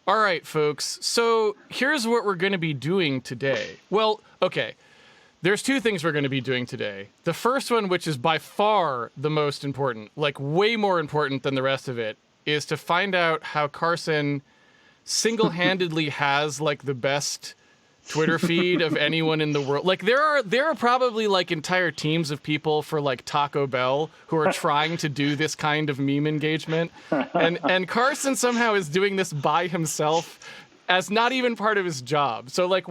All right, folks. So here's what we're going to be doing today. Well, okay. There's two things we're going to be doing today. The first one, which is by far the most important, like way more important than the rest of it, is to find out how Carson single-handedly has like the best Twitter feed of anyone in the world. Like there are probably like entire teams of people for like Taco Bell who are trying to do this kind of meme engagement, and Carson somehow is doing this by himself as not even part of his job. So like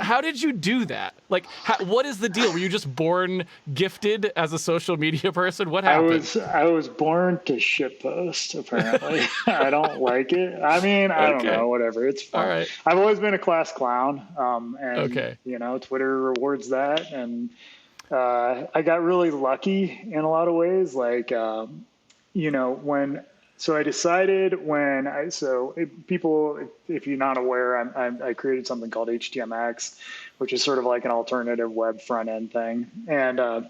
how did you do that? Like what is the deal? Were you just born gifted as a social media person? What happened? I was born to shitpost, apparently. I don't like it. I mean, I don't know, whatever. It's fun. All right. I've always been a class clown. Okay. Twitter rewards that. And I got really lucky in a lot of ways. Like, so I decided if you're not aware, I created something called HTMX, which is sort of like an alternative web front end thing. And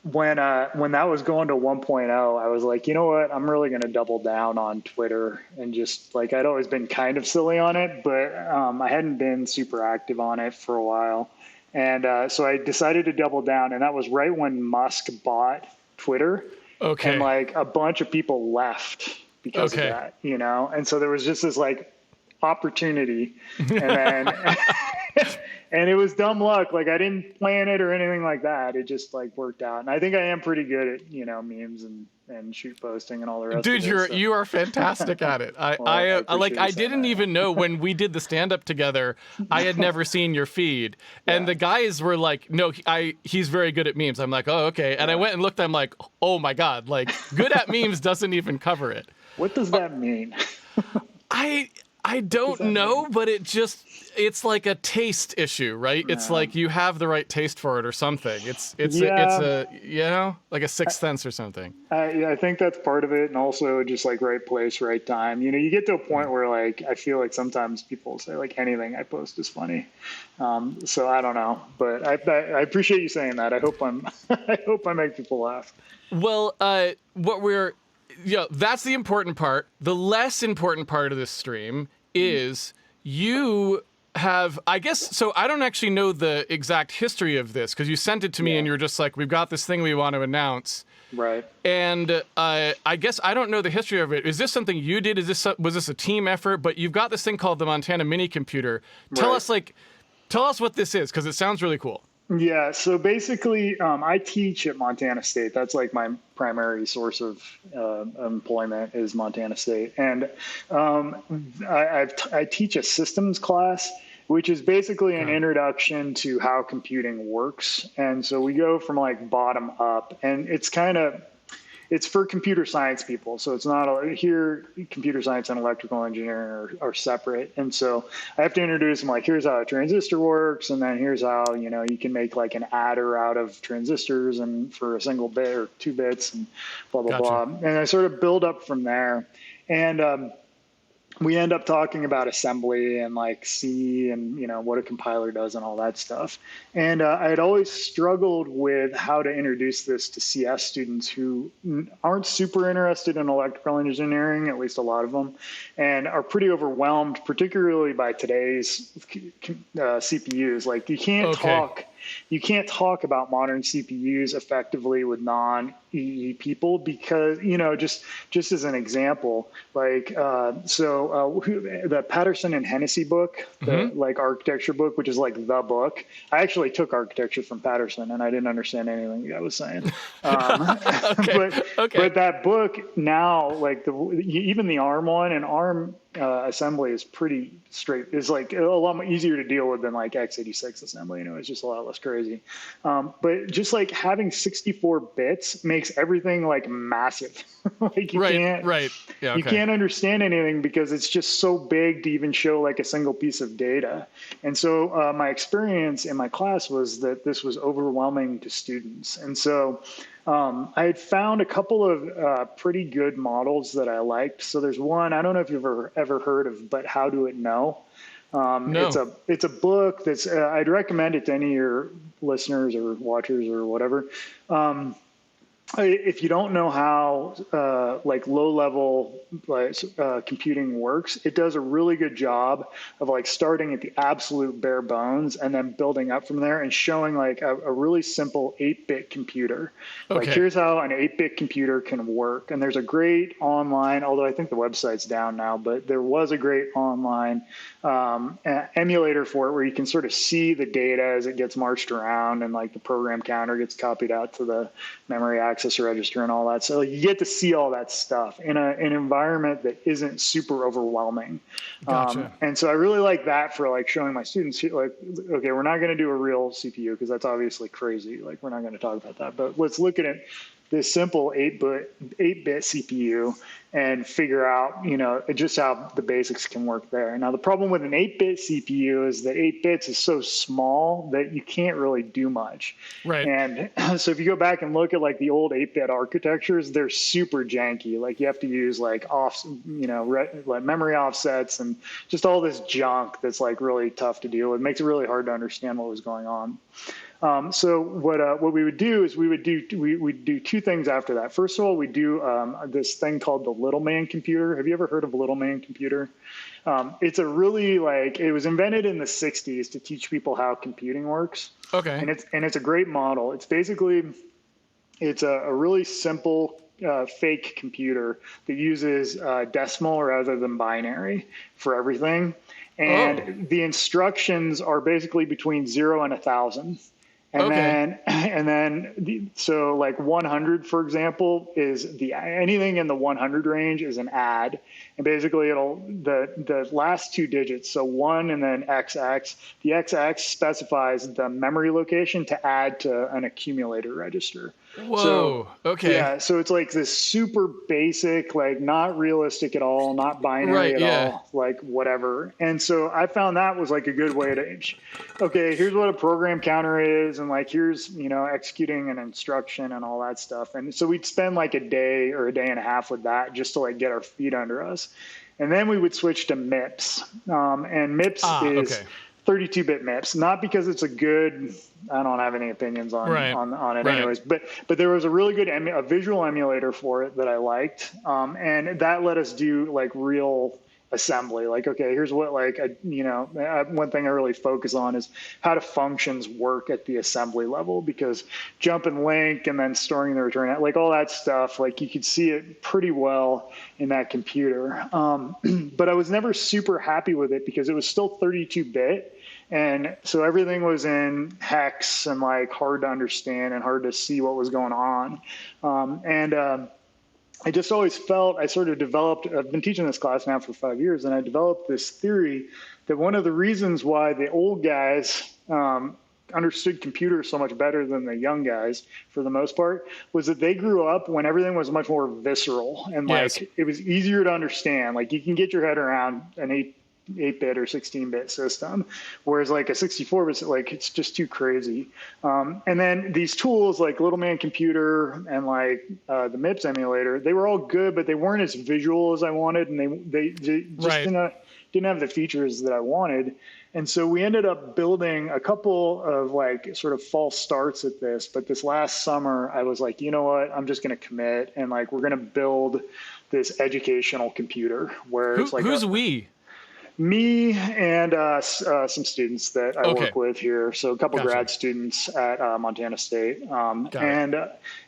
when that was going to 1.0, I was like, you know what, I'm really going to double down on Twitter. And just like, I'd always been kind of silly on it, but I hadn't been super active on it for a while. And so I decided to double down. And that was right when Musk bought Twitter. Okay. And like a bunch of people left because of that, And so there was just this like opportunity, and then and it was dumb luck. Like I didn't plan it or anything like that. It just like worked out. And I think I am pretty good at, memes and shoot posting and all the rest of it. Dude, you are fantastic at it. I didn't even know when we did the stand up together, I had never seen your feed. And the guys were like, no, he's very good at memes. I'm like, oh, okay. And I went and looked, I'm like, oh my God, like good at memes doesn't even cover it. What does that mean? I don't know, but it's like a taste issue, right? It's like you have the right taste for it or something. It's like a sixth sense or something. I think that's part of it. And also just like right place, right time. You get to a point where like, I feel like sometimes people say like anything I post is funny. So I don't know, but I appreciate you saying that. I hope I make people laugh. Well, that's the important part. The less important part of this stream is you have, I guess, so I don't actually know the exact history of this because you sent it to me and you're just like, we've got this thing we want to announce. Right. And I guess I don't know the history of it. Is this something you did? Was this a team effort? But you've got this thing called the Montana Mini Computer. Tell us what this is because it sounds really cool. Yeah, so basically, I teach at Montana State. That's like my primary source of employment is Montana State, and I teach a systems class, which is basically an introduction to how computing works. And so we go from like bottom up, and it's for computer science people. So it's not here. Computer science and electrical engineering are separate. And so I have to introduce them like, here's how a transistor works. And then here's how, you can make like an adder out of transistors and for a single bit or 2 bits and blah, blah, blah. And I sort of build up from there. And, we end up talking about assembly and like C and, what a compiler does and all that stuff. And I had always struggled with how to introduce this to CS students who aren't super interested in electrical engineering, at least a lot of them, and are pretty overwhelmed, particularly by today's CPUs. Like you can't talk about modern CPUs effectively with non-EE people because, just as an example, like, the Patterson and Hennessy book, the like architecture book, which is like the book. I actually took architecture from Patterson and I didn't understand anything the guy was saying. But that book now, like even the ARM one and ARM assembly is pretty straight. Is like a lot easier to deal with than like x86 assembly. It's just a lot less crazy. But just like having 64 bits makes everything like massive. Like you can't understand anything because it's just so big to even show like a single piece of data. And so my experience in my class was that this was overwhelming to students. And so I had found a couple of pretty good models that I liked. So there's one, I don't know if you've ever heard of, but How Do It Know? No. It's a book that's, I'd recommend it to any of your listeners or watchers or whatever. if you don't know how like low level computing works, it does a really good job of like starting at the absolute bare bones and then building up from there and showing like a really simple 8-bit computer. Like Okay. here's how an 8-bit computer can work. And there's a great online, although I think the website's down now, but there was a great online emulator for it where you can sort of see the data as it gets marched around and like the program counter gets copied out to the memory access register and all that. So you get to see all that stuff in an environment that isn't super overwhelming. Gotcha. And so I really like that for like showing my students like, okay, we're not going to do a real CPU because that's obviously crazy. Like we're not going to talk about that, but let's look at it. This simple 8-bit CPU and figure out, just how the basics can work there. Now, the problem with an 8-bit CPU is that 8 bits is so small that you can't really do much. Right. And so if you go back and look at like the old 8-bit architectures, they're super janky. Like you have to use like like memory offsets and just all this junk that's like really tough to deal with. It makes it really hard to understand what was going on. So what we would do is we'd do two things after that. First of all, we do this thing called the Little Man computer. Have you ever heard of Little Man computer? It's a really it was invented in the 60s to teach people how computing works. Okay. And it's a great model. It's basically a really simple fake computer that uses decimal rather than binary for everything. And the instructions are basically between 0 and 1,000. And then so like 100, for example, is anything in the 100 range is an add. And basically the last two digits, so 1 and then XX, the XX specifies the memory location to add to an accumulator register. Whoa. So, okay. Yeah. So it's like this super basic, like not realistic at all, not binary at all, like whatever. And so I found that was like a good way to, okay, here's what a program counter is. And like, here's, executing an instruction and all that stuff. And so we'd spend like a day or a day and a half with that just to like get our feet under us. And then we would switch to MIPS. And MIPS is 32-bit MIPS, not because it's I don't have any opinions on it anyways, but there was a really good a visual emulator for it that I liked. And that let us do like real assembly. Like, okay, here's what one thing I really focus on is how do functions work at the assembly level, because jump and link and then storing the return, like all that stuff, like you could see it pretty well in that computer. But I was never super happy with it because it was still 32-bit. And so everything was in hex and like hard to understand and hard to see what was going on. I just always felt I sort of developed, I've been teaching this class now for 5 years, and I developed this theory that one of the reasons why the old guys understood computers so much better than the young guys, for the most part, was that they grew up when everything was much more visceral and like it was easier to understand. Like you can get your head around an 8-bit or 16-bit system, whereas like a 64-bit, like it's just too crazy. And then these tools like Little Man Computer and like the MIPS emulator, they were all good, but they weren't as visual as I wanted, and they just didn't have the features that I wanted. And so we ended up building a couple of like sort of false starts at this. But this last summer, I was like, you know what? I'm just going to commit, and like we're going to build this educational computer where it's like who's we? Me and some students that I work with here. So a couple grad students at Montana State. And,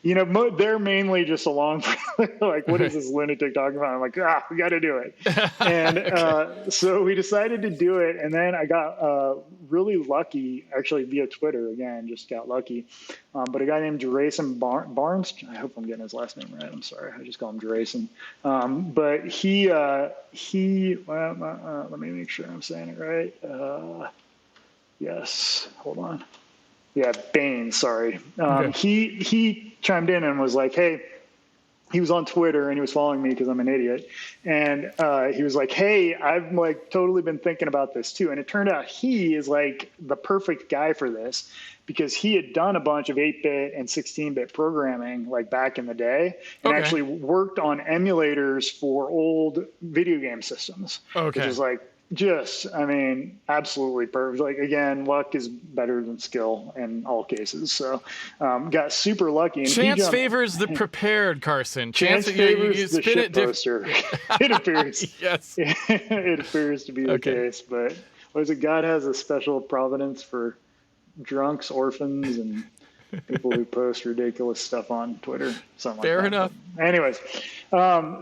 they're mainly just along for like, what is this lunatic talking about? I'm like, we got to do it. And so we decided to do it. And then I got really lucky, actually via Twitter, again, just got lucky. But a guy named Jerayson Barnes, I hope I'm getting his last name right. I'm sorry. I just call him Jerayson. But he let me make sure I'm saying it right. Yes, hold on. Yeah, Bain, sorry. He chimed in and was like, hey, he was on Twitter and he was following me because I'm an idiot. And he was like, hey, I've like totally been thinking about this too. And it turned out he is like the perfect guy for this because he had done a bunch of 8-bit and 16-bit programming like back in the day and actually worked on emulators for old video game systems, which is like I mean, absolutely perfect. Like, again, luck is better than skill in all cases. So, got super lucky, and he Chance jumped. favors the prepared, Carson. Chance You favors the spin shit it poster. It appears. Yes. It appears to be the Okay. case. But what is it? God has a special providence for drunks, orphans, and people who post ridiculous stuff on Twitter, something like Fair that. enough. But anyways,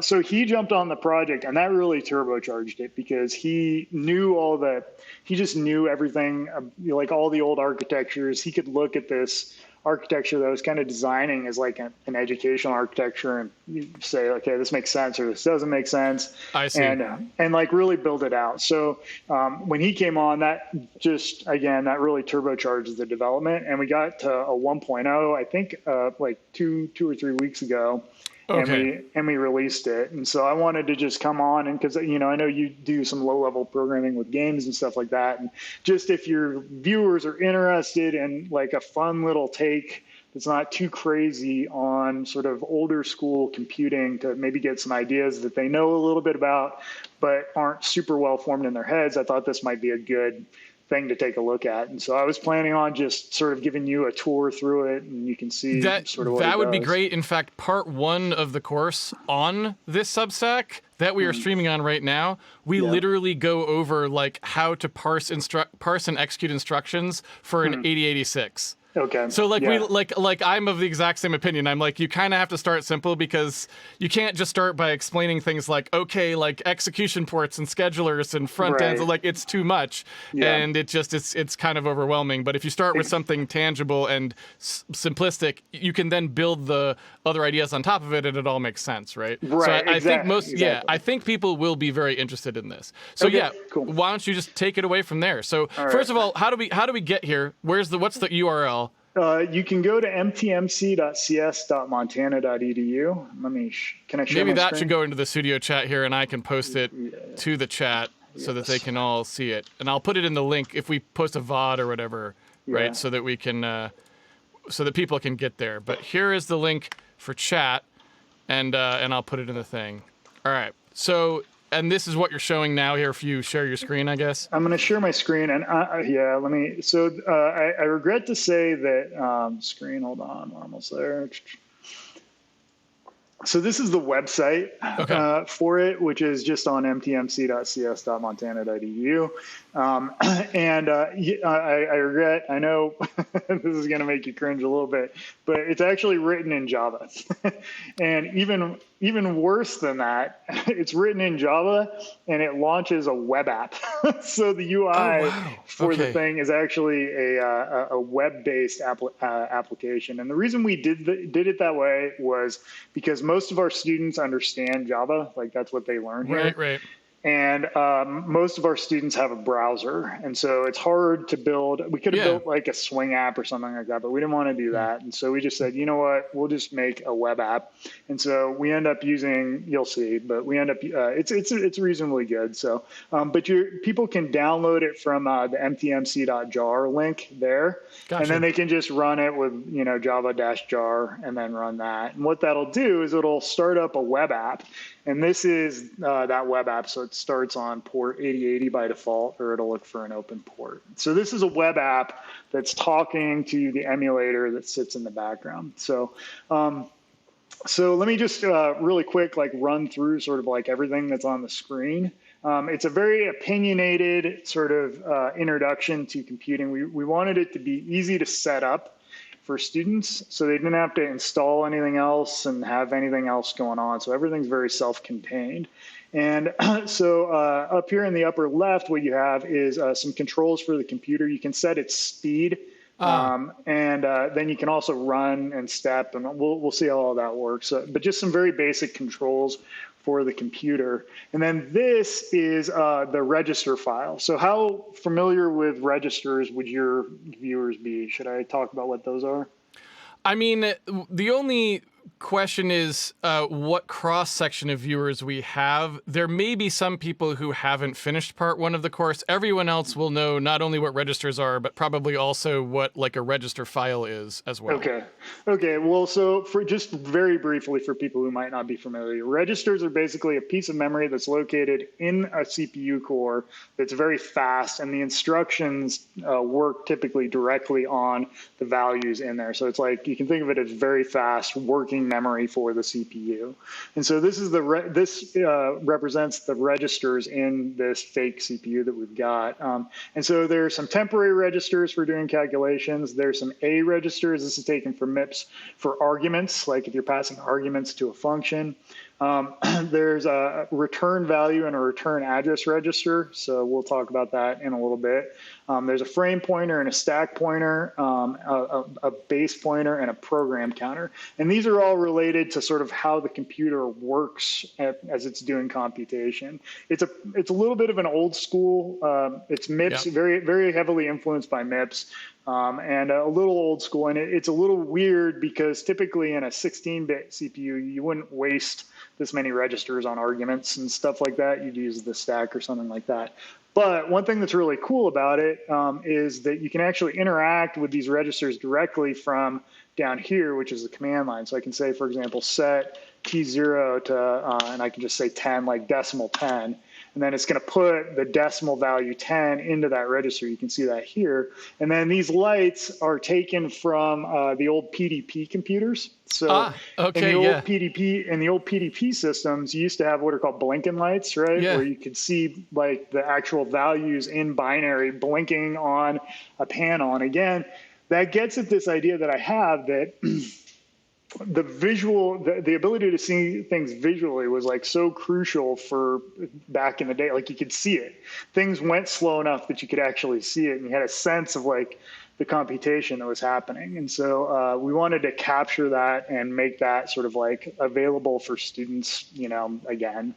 so he jumped on the project, and that really turbocharged it because he knew all that. He just knew everything, like all the old architectures. He could look at this architecture that I was kind of designing as like an educational architecture and you say, okay, this makes sense or this doesn't make sense. I see. And like really build it out. So when he came on, that just, again, that really turbocharged the development. And we got to a 1.0, I think like two or 3 weeks ago. Okay. And we released it. And so I wanted to just come on and because, you know, I know you do some low level programming with games and stuff like that. And just if your viewers are interested in like a fun little take that's not too crazy on sort of older school computing to maybe get some ideas that they know a little bit about, but aren't super well formed in their heads, I thought this might be a good thing to take a look at. And so I was planning on just sort of giving you a tour through it and you can see sort of what that it would be does. great. In fact, part 1 of the course on this Substack that we are streaming on right now, we literally go over like how to parse and execute instructions for an 8086. Okay. So like we like I'm of the exact same opinion. I'm like you kind of have to start simple because you can't just start by explaining things like okay, like execution ports and schedulers and front ends, Right. like it's too much and it's kind of overwhelming. But if you start with something tangible and simplistic, you can then build the other ideas on top of it and it all makes sense, right? Right, So I think exactly. I think people will be very interested in this. So Okay, cool. why don't you just take it away from there? So All first right. of all, how do we get here? What's the URL? You can go to mtmc.cs.montana.edu. Can I share Maybe my that screen? should go into the studio chat here, and I can post it to the chat so that they can all see it. And I'll put it in the link if we post a VOD or whatever, Yeah. right? So that we can, so that people can get there. But here is the link for chat, and I'll put it in the thing. All right. So, and this is what you're showing now here. If you share your screen, I guess. I'm going to share my screen, and let me. So I regret to say that screen. Hold on, we're almost there. So this is the website for it, which is just on mtmc.cs.montana.edu. And I regret, I know this is going to make you cringe a little bit, but it's actually written in Java. And even worse than that, it's written in Java and it launches a web app. So the UI for the thing is actually a web-based application. And the reason we did it that way was because most of our students understand Java, like that's what they learn here. Right. And most of our students have a browser. And so it's hard to build. We could have built like a Swing app or something like that, but we didn't want to do that. And so we just said, you know what, we'll just make a web app. And so we end up using, you'll see, but we end up, it's reasonably good. So, but people can download it from the mtmc.jar link there. Gotcha. And then they can just run it with, java-jar and then run that. And what that'll do is it'll start up a web app. And this is that web app, so it starts on port 8080 by default, or it'll look for an open port. So this is a web app that's talking to the emulator that sits in the background. So let me just really quick run through sort of like everything that's on the screen. It's a very opinionated sort of introduction to computing. We wanted it to be easy to set up for students, so they didn't have to install anything else and have anything else going on. So everything's very self-contained. And so up here in the upper left, what you have is some controls for the computer. You can set its speed, and then you can also run and step, and we'll see how all that works. But just some very basic controls for the computer. And then this is the register file. So how familiar with registers would your viewers be? Should I talk about what those are? I mean, the only question is what cross-section of viewers we have. There may be some people who haven't finished part one of the course. Everyone else will know not only what registers are, but probably also what like a register file is as well. Okay. Well, so for just very briefly for people who might not be familiar, registers are basically a piece of memory that's located in a CPU core that's very fast, and the instructions work typically directly on the values in there. So it's like you can think of it as very fast working memory for the CPU. And so this is this represents the registers in this fake CPU that we've got. And so there's some temporary registers for doing calculations. There's some A registers. This is taken from MIPS for arguments, like if you're passing arguments to a function. There's a return value and a return address register. So we'll talk about that in a little bit. There's a frame pointer and a stack pointer, a base pointer, and a program counter. And these are all related to sort of how the computer works as it's doing computation. It's a little bit of an old school. It's MIPS, very, very heavily influenced by MIPS. And a little old school. And it's a little weird because typically in a 16-bit CPU, you wouldn't waste this many registers on arguments and stuff like that. You'd use the stack or something like that. But one thing that's really cool about it is that you can actually interact with these registers directly from down here, which is the command line. So I can say, for example, set T0 to, and I can just say 10, like decimal 10. And then it's going to put the decimal value 10 into that register. You can see that here. And then these lights are taken from the old PDP computers. So in the old PDP systems, you used to have what are called blinking lights, right? Yeah. Where you could see like the actual values in binary blinking on a panel. And again, that gets at this idea that I have that the visual, the ability to see things visually was like so crucial for back in the day. Like you could see it. Things went slow enough that you could actually see it, and you had a sense of like the computation that was happening. And so we wanted to capture that and make that sort of like available for students, you know, again.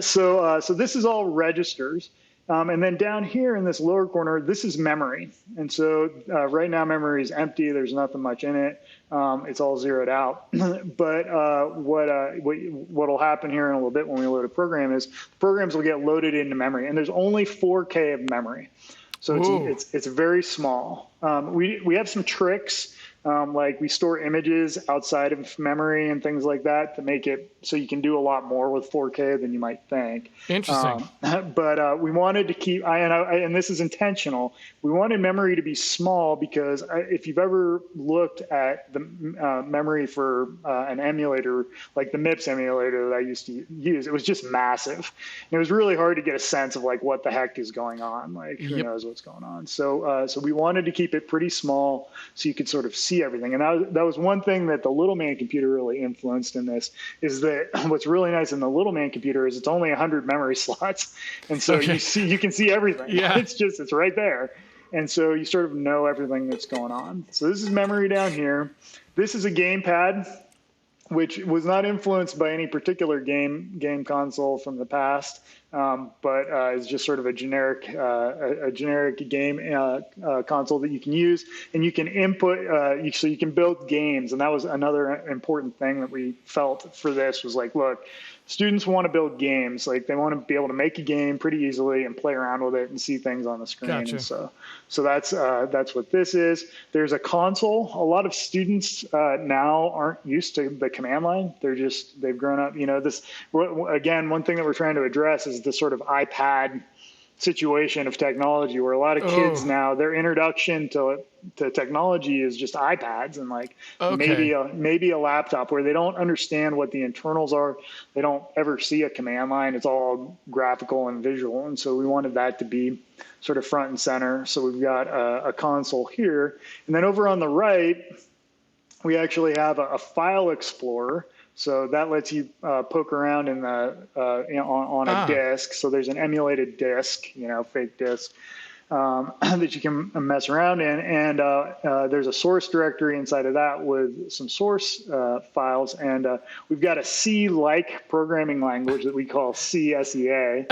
So this is all registers. And then down here in this lower corner, this is memory. And so right now memory is empty. There's nothing much in it. It's all zeroed out. But what'll happen here in a little bit when we load a program is programs will get loaded into memory. And there's only 4K of memory. So it's very small. We have some tricks. Like we store images outside of memory and things like that to make it so you can do a lot more with 4K than you might think. Interesting. But we wanted to keep, and this is intentional, we wanted memory to be small because if you've ever looked at the memory for an emulator, like the MIPS emulator that I used to use, it was just massive. And it was really hard to get a sense of like what the heck is going on, like who knows what's going on. So we wanted to keep it pretty small so you could sort of see everything. And that was one thing that the little man computer really influenced in this, is that what's really nice in the little man computer is it's only 100 memory slots. And so you can see everything. Yeah. It's right there. And so you sort of know everything that's going on. So this is memory down here. This is a gamepad, which was not influenced by any particular game console from the past, but is just sort of a generic game console that you can use, and you can input, so you can build games. And that was another important thing that we felt for this was like, look, students want to build games. Like they want to be able to make a game pretty easily and play around with it and see things on the screen. Gotcha. And so that's what this is. There's a console. A lot of students now aren't used to the command line. They've grown up, again, one thing that we're trying to address is the sort of iPad situation of technology, where a lot of kids now, their introduction to technology is just iPads and like maybe a laptop, where they don't understand what the internals are. They don't ever see a command line. It's all graphical and visual. And so we wanted that to be sort of front and center. So we've got a console here. And then over on the right, we actually have a file explorer. So that lets you poke around in the on a disk. So there's an emulated disk, fake disk, that you can mess around in. And there's a source directory inside of that with some source files. And we've got a C-like programming language that we call CSEA.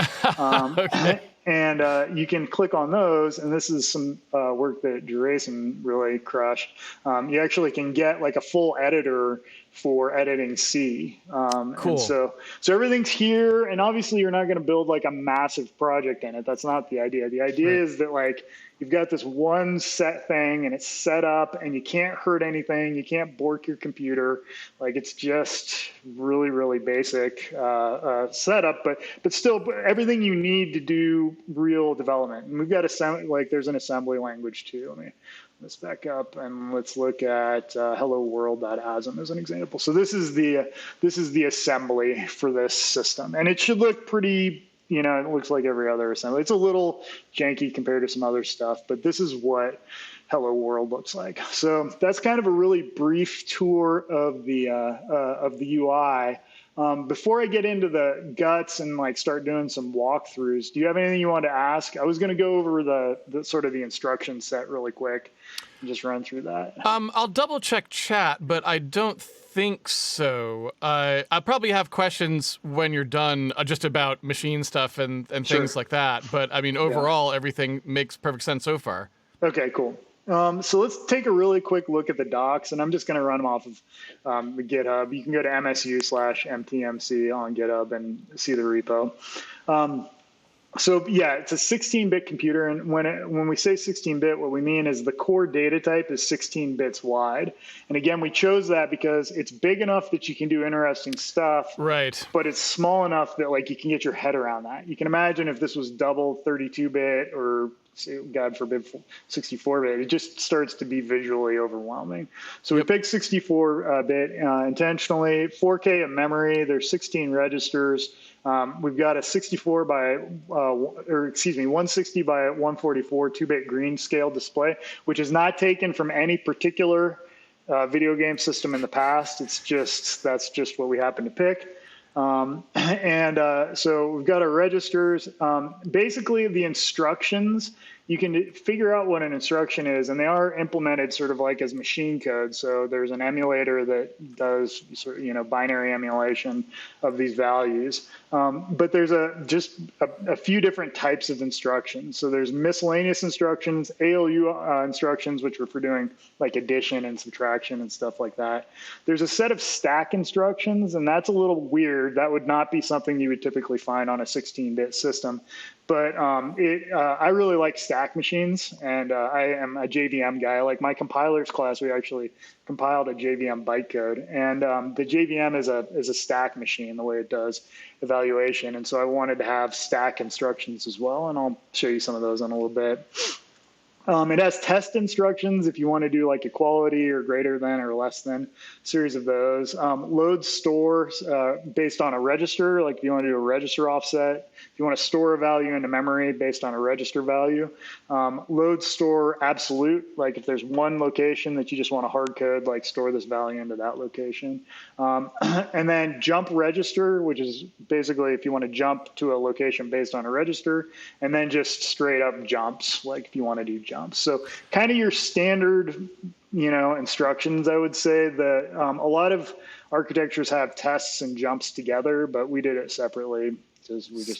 And you can click on those, and this is some work that Jerason really crushed. You actually can get like a full editor for editing C. Cool. And so everything's here, and obviously you're not going to build like a massive project in it. That's not the idea. The idea is that like you've got this one set thing, and it's set up, and you can't hurt anything. You can't bork your computer. Like it's just really, really basic setup, but still everything you need to do real development. And we've got there's an assembly language too. Let's back up and let's look at hello world.asm as an example. So this is the assembly for this system, and it should look pretty. It looks like every other assembly. It's a little janky compared to some other stuff, but this is what Hello World looks like. So that's kind of a really brief tour of the UI. Before I get into the guts and like start doing some walkthroughs, do you have anything you want to ask? I was going to go over the sort of the instruction set really quick and just run through that. I'll double check chat, but I don't think so. I probably have questions when you're done just about machine stuff and things like that. But I mean, overall, everything makes perfect sense so far. Okay, cool. So let's take a really quick look at the docs, and I'm just going to run them off of the GitHub. You can go to msu/mtmc on GitHub and see the repo. So yeah, it's a 16-bit computer, and when we say 16-bit, what we mean is the core data type is 16 bits wide. And again, we chose that because it's big enough that you can do interesting stuff, right? But it's small enough that like you can get your head around that. You can imagine if this was double 32-bit or God forbid 64-bit, it just starts to be visually overwhelming. So we picked 64-bit intentionally, 4K of memory. There's 16 registers. We've got a 160 by 144 2-bit green scale display, which is not taken from any particular video game system in the past. That's just what we happen to pick. So we've got our registers. Basically, the instructions, you can figure out what an instruction is, and they are implemented sort of like as machine code. So there's an emulator that does sort of, binary emulation of these values. But there's just a few different types of instructions. So there's miscellaneous instructions, ALU instructions, which are for doing like addition and subtraction and stuff like that. There's a set of stack instructions, and that's a little weird. That would not be something you would typically find on a 16-bit system. But I really like stack machines, and I am a JVM guy. Like my compilers class, we actually compiled a JVM bytecode, and the JVM is a stack machine, the way it does evaluation. And so I wanted to have stack instructions as well, and I'll show you some of those in a little bit. It has test instructions if you want to do like equality or greater than or less than, series of those. Load store based on a register, like if you want to do a register offset. If you want to store a value into memory based on a register value. Load store absolute, like if there's one location that you just want to hard code, like store this value into that location. And then jump register, which is basically if you want to jump to a location based on a register, and then just straight up jumps, like if you want to do jumps. So kind of your standard, instructions, I would say that a lot of architectures have tests and jumps together, but we did it separately.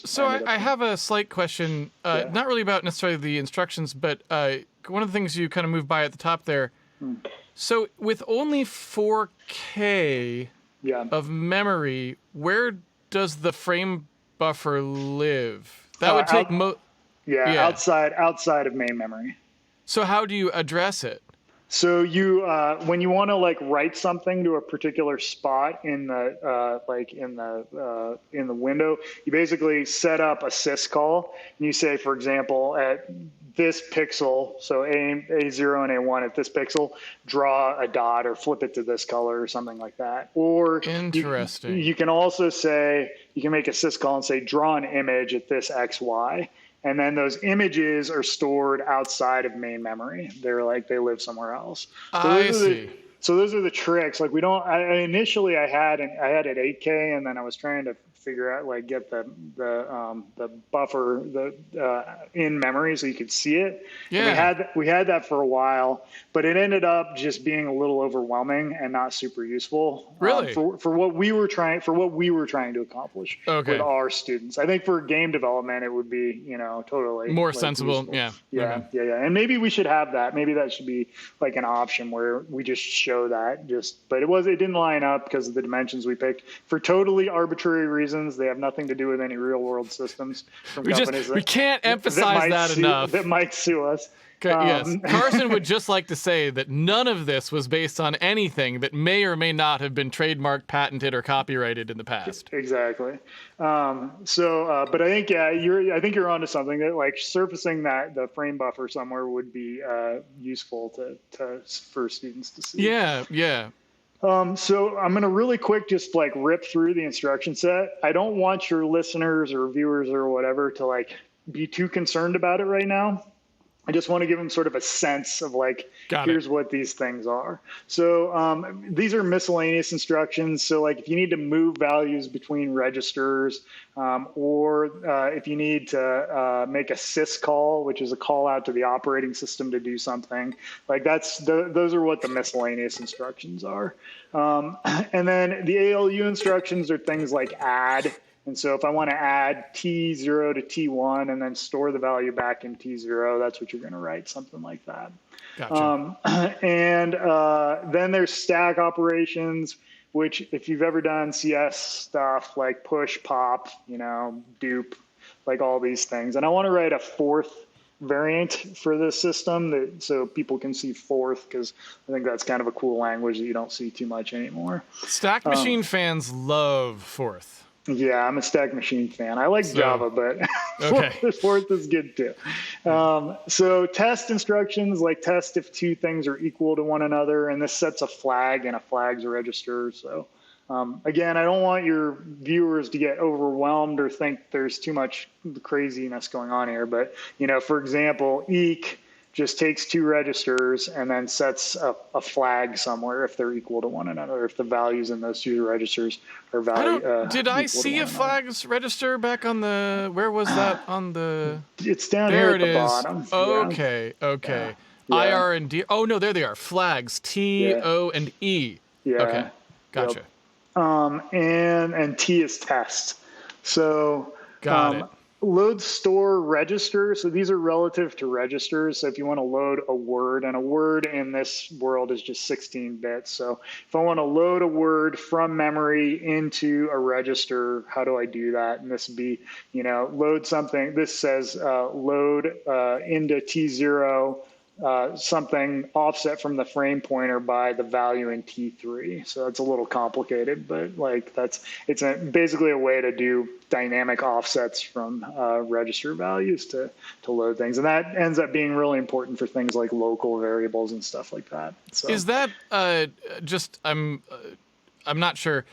So I have a slight question, not really about necessarily the instructions, but one of the things you kind of moved by at the top there. So with only 4K of memory, where does the frame buffer live? That would take outside of main memory. So how do you address it? So you, when you want to like write something to a particular spot in the in the window, you basically set up a syscall, and you say, for example, at this pixel, so A0 and A1 at this pixel, draw a dot or flip it to this color or something like that. Or interesting. You can also say, you can make a syscall and say, draw an image at this XY. And then those images are stored outside of main memory. They live somewhere else. So those are the tricks. Like initially I had it 8K, and then I was trying to figure out, like, get the buffer in memory so you could see it. Yeah. And we had that for a while, but it ended up just being a little overwhelming and not super useful Really? for what we were trying to accomplish Okay. with our students. I think for game development, it would be, totally More like, sensible. useful. Yeah. Yeah. Okay. Yeah. And maybe we should have that. Maybe that should be like an option where we just show that but it didn't line up because of the dimensions we picked for totally arbitrary reasons. They have nothing to do with any real world systems from companies We can't emphasize that enough. that might sue us. Yes. Carson would just like to say that none of this was based on anything that may or may not have been trademarked, patented, or copyrighted in the past. Exactly. But I think, I think you're onto something that, like, surfacing the frame buffer somewhere would be useful for students to see. Yeah. Yeah. So I'm going to really quick just like rip through the instruction set. I don't want your listeners or viewers or whatever to like be too concerned about it right now. I just want to give them sort of a sense of like, here's what these things are. So these are miscellaneous instructions. So like if you need to move values between registers, or if you need to make a syscall, which is a call out to the operating system to do something, like those are what the miscellaneous instructions are. And then the ALU instructions are things like add. And so if I want to add T0 to T1 and then store the value back in T0, that's what you're going to write, something like that. Gotcha. And then there's stack operations, which if you've ever done CS stuff like push, pop, dupe, like all these things. And I want to write a fourth variant for this system so people can see fourth, because I think that's kind of a cool language that you don't see too much anymore. Stack Machine fans love fourth. Yeah, I'm a Stack Machine fan. I like Java, but okay. fourth is good too. So test instructions, like test if two things are equal to one another, and this sets a flag, and a flag's a register. So again, I don't want your viewers to get overwhelmed or think there's too much craziness going on here. But, for example, eq just takes two registers and then sets a flag somewhere if they're equal to one another, if the values in those two registers are valid. Did I see a flags register back on where was that on the? It's down here at the bottom. Okay, okay. Yeah. IR and D. Oh, no, there they are. Flags, T, O, and E. Yeah. Okay, gotcha. Yep. And T is test. So got it. Load store register. So these are relative to registers. So if you want to load a word, and a word in this world is just 16 bits. So if I want to load a word from memory into a register, how do I do that? And this would be, load something. This says load into T0 something offset from the frame pointer by the value in T3. So it's a little complicated, but like it's basically a way to do dynamic offsets from register values to load things. And that ends up being really important for things like local variables and stuff like that. So is that I'm not sure.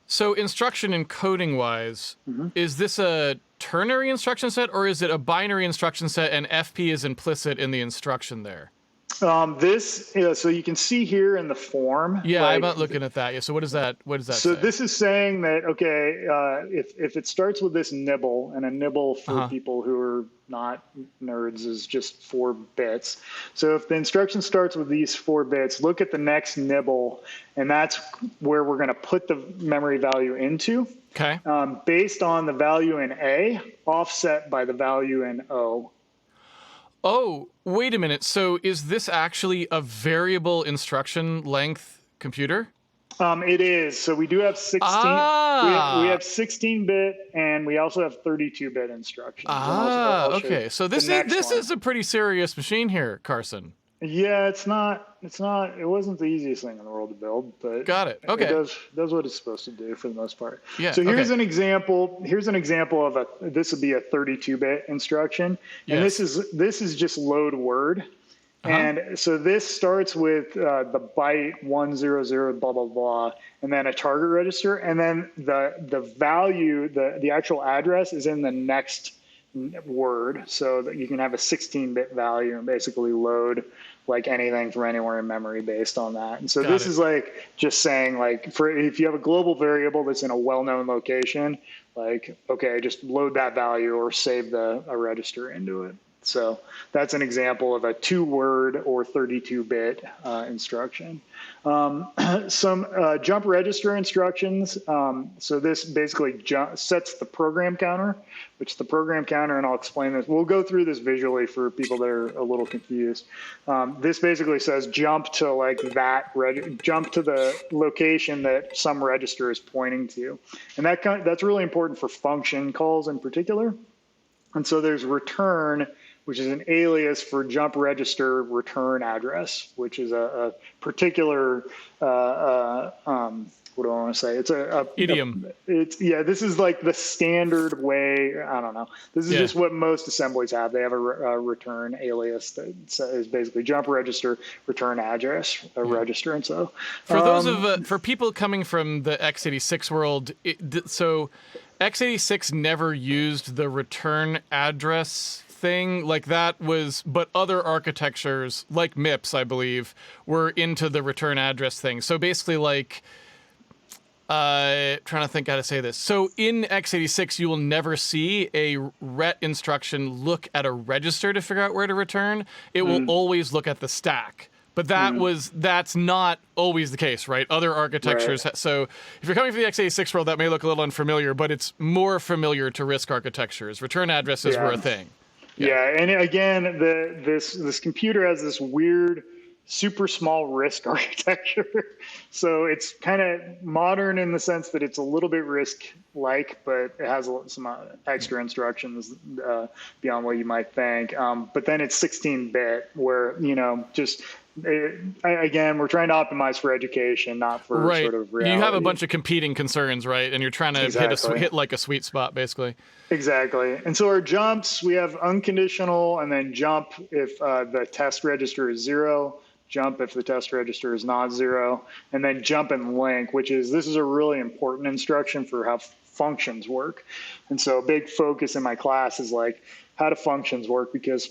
So instruction encoding wise, is this a ternary instruction set, or is it a binary instruction set and FP is implicit in the instruction there? So you can see here in the form. Yeah, I'm not looking at that. Yeah. So what does that So say? this is saying that, okay, if it starts with this nibble, and a nibble for people who are not nerds is just 4 bits. So if the instruction starts with these 4 bits, look at the next nibble, and that's where we're going to put the memory value into. Okay. Based on the value in A, offset by the value in O. Oh, wait a minute. So is this actually a variable instruction length computer? It is. So we do have 16. We have 16-bit, and we also have 32-bit instructions. Okay. So this is a pretty serious machine here, Carson. Yeah, it wasn't the easiest thing in the world to build, but got it. Okay. It does what it's supposed to do for the most part. Yeah. So here's an example. Here's an example of this would be a 32-bit instruction, and this is just load word. And so this starts with the byte 100 blah blah blah, and then a target register, and then the value, the actual address is in the next word, so that you can have a 16-bit value and basically load like anything from anywhere in memory based on that. And so this is like just saying, like, for if you have a global variable that's in a well-known location, like, okay, just load that value or save a register into it. So that's an example of a 2-word or 32-bit instruction. Some jump register instructions. So this basically sets the program counter, which the program counter, and I'll explain this. We'll go through this visually for people that are a little confused. This basically says jump to like jump to the location that some register is pointing to, and that's really important for function calls in particular. And so there's return, which is an alias for jump register return address, which is a particular, what do I want to say? It's a idiom. This is like the standard way. I don't know. This is just what most assemblies have. They have a return alias that is basically jump register return address register. And so for those for people coming from the x86 world, so x86 never used the return address thing like that but other architectures like MIPS, I believe, were into the return address thing. So basically like, trying to think how to say this. So in x86, you will never see a ret instruction look at a register to figure out where to return. It will always look at the stack. But that's not always the case, right? Other architectures. Right. So if you're coming from the x86 world, that may look a little unfamiliar, but it's more familiar to RISC architectures. Return addresses were a thing. Yeah, and again, this computer has this weird, super small RISC architecture. So it's kind of modern in the sense that it's a little bit RISC-like, but it has some extra instructions beyond what you might think. But then it's 16-bit, where again, we're trying to optimize for education, not for sort of reality. You have a bunch of competing concerns, right? And you're trying to hit like a sweet spot, basically. Exactly. And so our jumps, we have unconditional, and then jump if the test register is 0, jump if the test register is not 0, and then jump and link, this is a really important instruction for how functions work. And so a big focus in my class is like, how do functions work? Because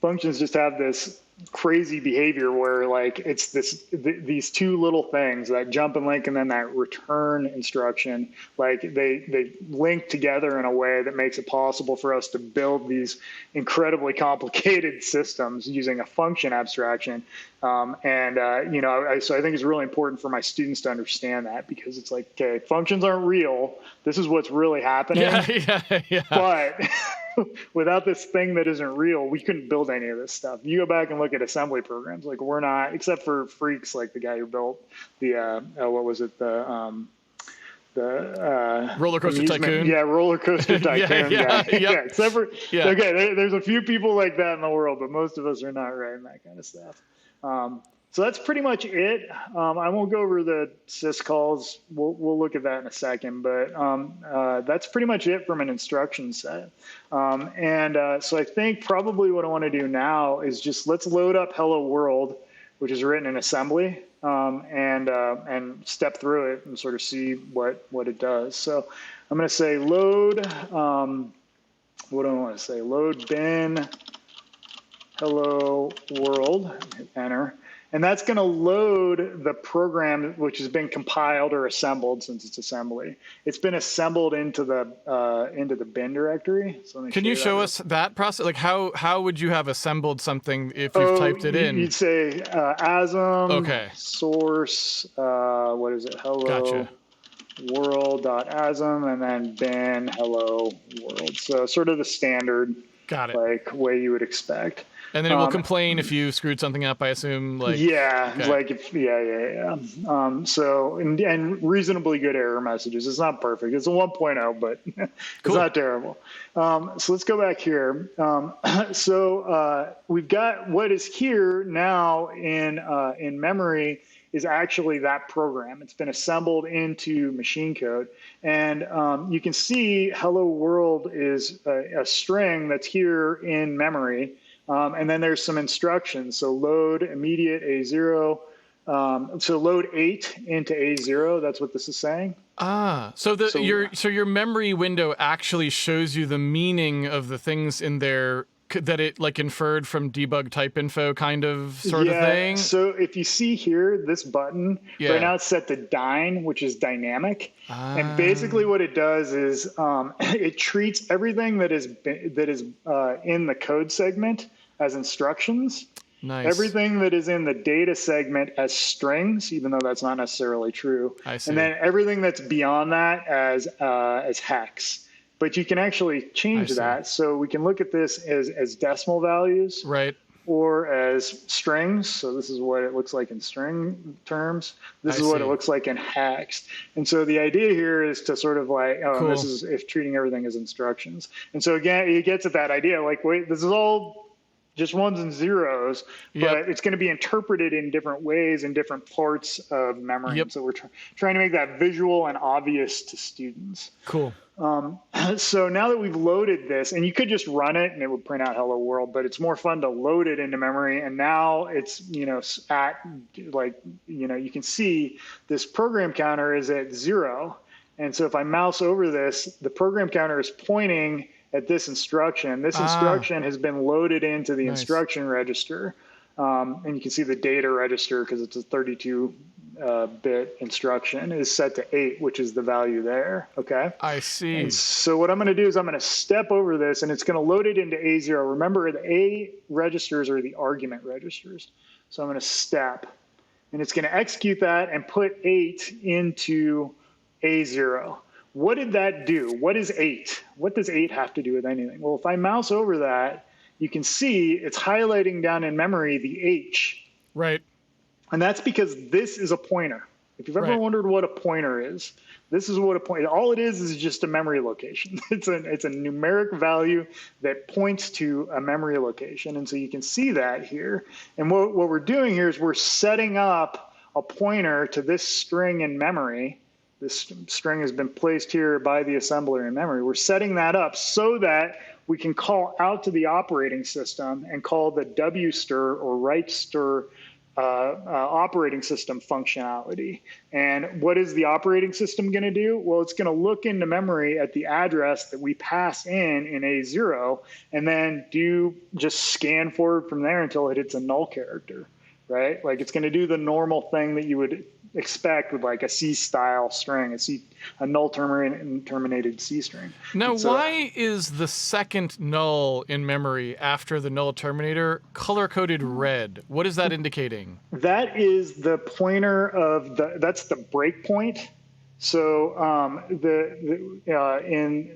functions just have this crazy behavior where like it's these two little things, that jump and link and then that return instruction, like they link together in a way that makes it possible for us to build these incredibly complicated systems using a function abstraction. So I think it's really important for my students to understand that, because it's like, okay, functions aren't real. This is what's really happening. Yeah. But without this thing that isn't real, we couldn't build any of this stuff. You go back and look at assembly programs, like we're not, except for freaks like the guy who built the Roller Coaster Tycoon. Yeah, Roller Coaster Tycoon guy. Except for okay, there's a few people like that in the world, but most of us are not writing that kind of stuff. So that's pretty much it. I won't go over the syscalls. We'll look at that in a second, but that's pretty much it from an instruction set. So I think probably what I want to do now is just let's load up Hello World, which is written in assembly, and step through it and sort of see what it does. So I'm going to say load. What do I want to say? Load bin Hello World. Hit enter. And that's going to load the program which has been compiled or assembled, since it's assembly. It's been assembled into the bin directory. So can you show us that process? Like how would you have assembled something if you've typed it in? You'd say asm source, what is it? Hello world.asm, and then bin hello world. So sort of the standard like way you would expect. And then it will complain if you screwed something up, I assume. So and reasonably good error messages. It's not perfect. It's a 1.0, but it's not terrible. So let's go back here. We've got what is here now in memory is actually that program. It's been assembled into machine code. And you can see hello world is a string that's here in memory. And then there's some instructions. So load immediate A0. So load 8 into A0. That's what this is saying. So your memory window actually shows you the meaning of the things in there that it like inferred from debug type info kind of sort of thing? So if you see here, this button, right now it's set to Dyn, which is dynamic. And basically what it does is it treats everything that is in the code segment as instructions. Nice. Everything that is in the data segment as strings, even though that's not necessarily true. I see. And then everything that's beyond that as hex. But you can actually change that. So we can look at this as decimal values. Right. Or as strings. So this is what it looks like in string terms. This is what it looks like in hex. And so the idea here is to sort of like, this is if treating everything as instructions. And so again, it gets at that idea, like, wait, this is all just ones and zeros, but it's going to be interpreted in different ways in different parts of memory. So we're trying to make that visual and obvious to students. Cool. So now that we've loaded this, and you could just run it and it would print out hello world, but it's more fun to load it into memory. And now it's, at like, you can see this program counter is at 0. And so if I mouse over this, the program counter is pointing at this instruction. This instruction has been loaded into the instruction register. And you can see the data register, because it's a 32-bit instruction, is set to 8, which is the value there. Okay. I see. And so what I'm going to do is I'm going to step over this, and it's going to load it into A0. Remember, the A registers are the argument registers. So I'm going to step, and it's going to execute that and put 8 into A0. What did that do? What is 8? What does 8 have to do with anything? Well, if I mouse over that, you can see it's highlighting down in memory the H. Right. And that's because this is a pointer. If you've ever wondered what a pointer is, this is what a pointer, all it is just a memory location. It's a numeric value that points to a memory location. And so you can see that here. And what we're doing here is we're setting up a pointer to this string in memory. This string has been placed here by the assembler in memory. We're setting that up so that we can call out to the operating system and call the wstir or writestir operating system functionality. And what is the operating system going to do? Well, it's going to look into memory at the address that we pass in A0, and then just scan forward from there until it hits a null character, right? Like it's going to do the normal thing that you would expect with like a C-style string, a null terminated C string. Now, why is the second null in memory after the null terminator color-coded red? What is that indicating? That is the pointer of that's the breakpoint. So in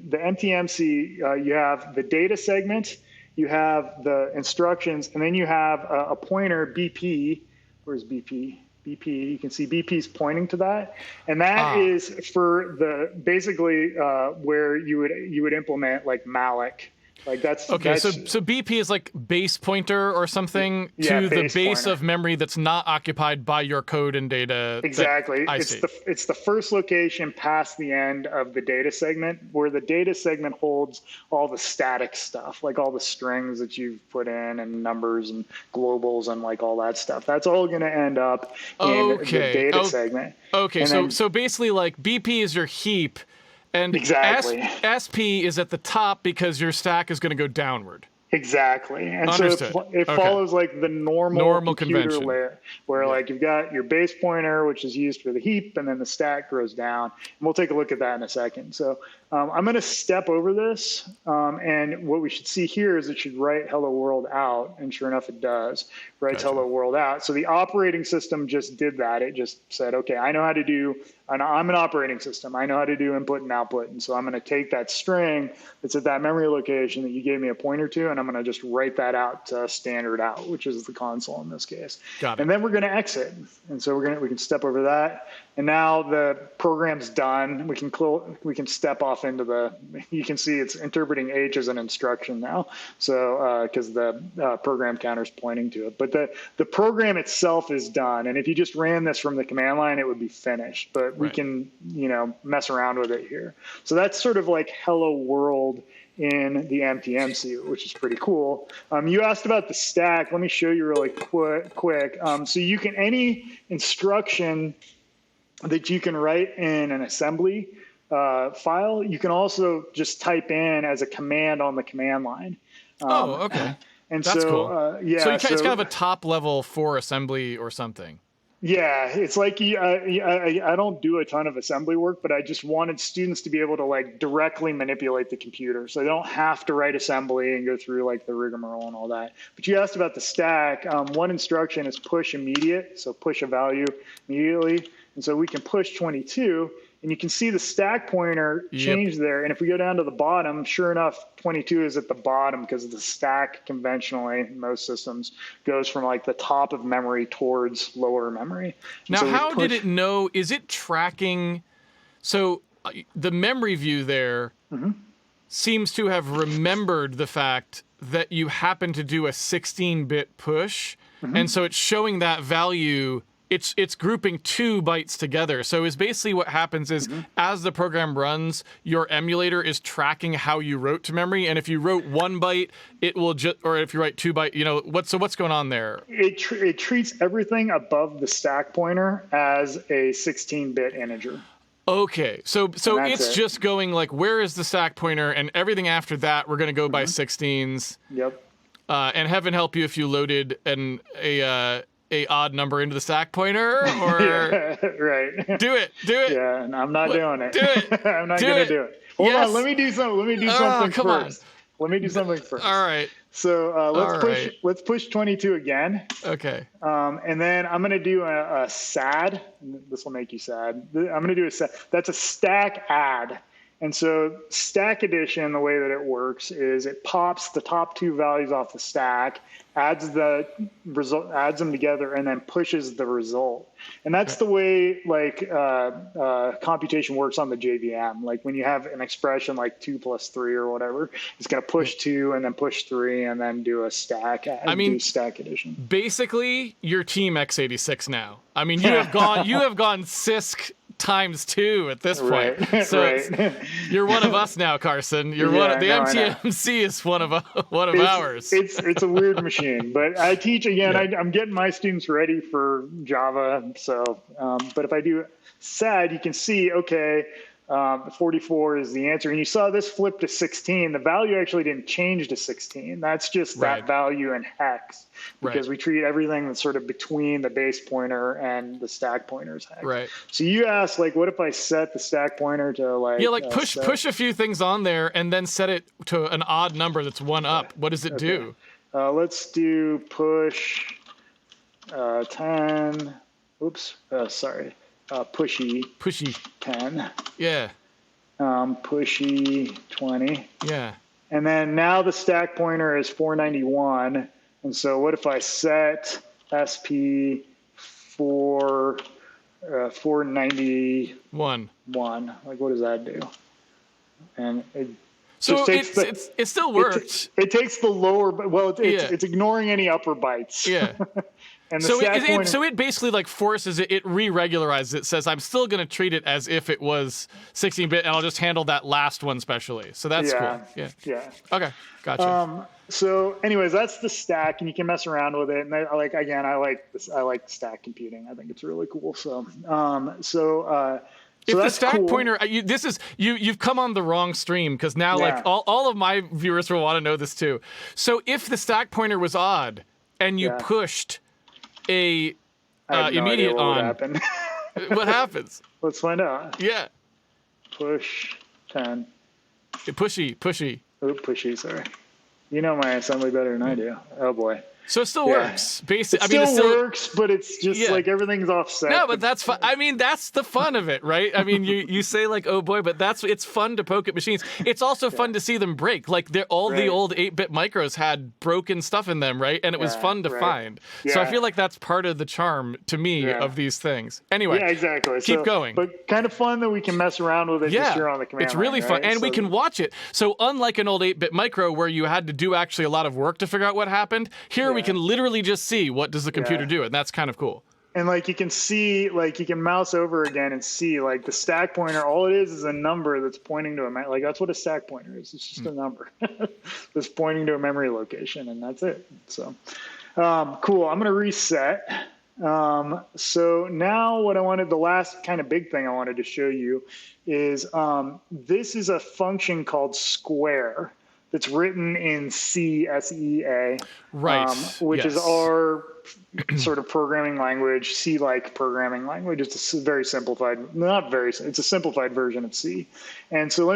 the MTMC, you have the data segment, you have the instructions, and then you have a pointer BP. Where's BP? BP, you can see BP is pointing to that, and that is for the basically where you would implement like malloc. Like that's okay. So BP is like base pointer or something to the base of memory that's not occupied by your code and data. Exactly. It's the first location past the end of the data segment, where the data segment holds all the static stuff, like all the strings that you've put in and numbers and globals and like all that stuff. That's all going to end up in the data segment. Okay. So basically, like BP is your heap. And SP is at the top because your stack is going to go downward. Exactly. And Understood. So it follows like the normal computer convention layer, where like you've got your base pointer, which is used for the heap, and then the stack grows down. And we'll take a look at that in a second. So I'm going to step over this, and what we should see here is it should write hello world out, and sure enough it does. Writes hello world out. So the operating system just did that. It just said, okay, I know how to do, and I'm an operating system. I know how to do input and output. And so I'm going to take that string that's at that memory location that you gave me a pointer to, and I'm going to just write that out to standard out, which is the console in this case. Got it. And then we're going to exit. And so we can step over that. And now the program's done. We can step off into you can see it's interpreting H as an instruction now. So, because the program counter is pointing to it. But the program itself is done. And if you just ran this from the command line, it would be finished. But we can, mess around with it here. So that's sort of like hello world in the MTMC, which is pretty cool. You asked about the stack. Let me show you really quick. So you can, any instruction that you can write in an assembly file, you can also just type in as a command on the command line. Okay. And That's so, cool. yeah, So it's kind of a top level for assembly or something. yeah, it's like I don't do a ton of assembly work, but I just wanted students to be able to like directly manipulate the computer, so they don't have to write assembly and go through like the rigmarole and all that. But you asked about the stack. One instruction is push immediate, so push a value immediately, and so we can push 22. And you can see the stack pointer change there. And if we go down to the bottom, sure enough, 22 is at the bottom because the stack conventionally, in most systems, goes from like the top of memory towards lower memory. And now, so how did it know? Is it tracking? So the memory view there seems to have remembered the fact that you happen to do a 16-bit push. And so it's showing that value. It's grouping 2 bytes together. So is basically what happens is as the program runs, your emulator is tracking how you wrote to memory. And if you wrote 1 byte, it will just, or if you write 2 byte, you know, what's going on there? It treats everything above the stack pointer as a 16-bit integer. Okay, so it's just going like, where is the stack pointer, and everything after that we're going to go by 16s. Yep. And heaven help you if you loaded a odd number into the stack pointer, or yeah, right. do it. Yeah, and I'm not doing it. Do it. I'm not going to do it. Hold on, let me do something first. Let me do something first. All right. So let's push 22 again. Okay. And then I'm going to do a SAD. This will make you sad. I'm going to do a SAD. That's a stack add. And so stack addition, the way that it works is it pops the top 2 values off the stack, adds the result, adds them together, and then pushes the result. And that's the way like computation works on the JVM. Like when you have an expression like 2 plus 3 or whatever, it's going to push 2 and then push 3 and then do a stack. Do stack addition. Basically, you're Team x86 now. I mean, you have gone CISC times 2 at this point. Right, so right. You're one of us now, Carson. You're one of the MTMC is one of ours. It's a weird machine, but I teach again. I'm getting my students ready for Java. So, but if I do SAD, you can see, okay, 44 is the answer. And you saw this flip to 16. The value actually didn't change to 16. That's just that value in hex, because we treat everything that's sort of between the base pointer and the stack pointer as hex. Right. So you asked, like, what if I set the stack pointer to like push a few things on there and then set it to an odd number that's 1 up. What does it do? Let's do push 10. Oops. Sorry. Pushy 10. Yeah. Pushy 20. Yeah. And then now the stack pointer is 491. And so what if I set SP for 491? Like, what does that do? And it still works. It takes the lower, it's ignoring any upper bytes. Yeah. And so it basically like forces it re-regularizes it, says I'm still going to treat it as if it was 16-bit, and I'll just handle that last one specially. So that's cool. Yeah. Okay, gotcha. So anyways, that's the stack, and you can mess around with it. And I like stack computing. I think it's really cool. So if the stack pointer, you've come on the wrong stream, because now like all of my viewers will want to know this too. So if the stack pointer was odd and you pushed a immediate on, what happens? Let's find out. Yeah. Push 10. Pushy. Oh, pushy. Sorry. You know my assembly better than I do. Oh boy. So it still works. Basically, it still works, but it's just like everything's offset. No, but that's fun. I mean, that's the fun of it, right? I mean, you say like, oh boy, but it's fun to poke at machines. It's also fun to see them break. Like the old 8-bit micros had broken stuff in them, right? And it was fun to find. Yeah. So I feel like that's part of the charm to me of these things. Anyway, yeah, exactly. Keep going. But kind of fun that we can mess around with it just here on the command It's really line, fun, and we can watch it. So unlike an old 8-bit micro where you had to do actually a lot of work to figure out what happened, here we can literally just see what does the computer do, and that's kind of cool. And like you can see, like you can mouse over again and see like the stack pointer, all it is a number that's pointing to like that's what a stack pointer is. It's just a number that's pointing to a memory location, and that's it. So cool. I'm gonna reset. So now the last kind of big thing I wanted to show you is this is a function called square. that's written in C, S-E-A, Right. which is Yes. our sort of programming language, C-like programming language. It's a very simplified, not very, it's a simplified version of C. And so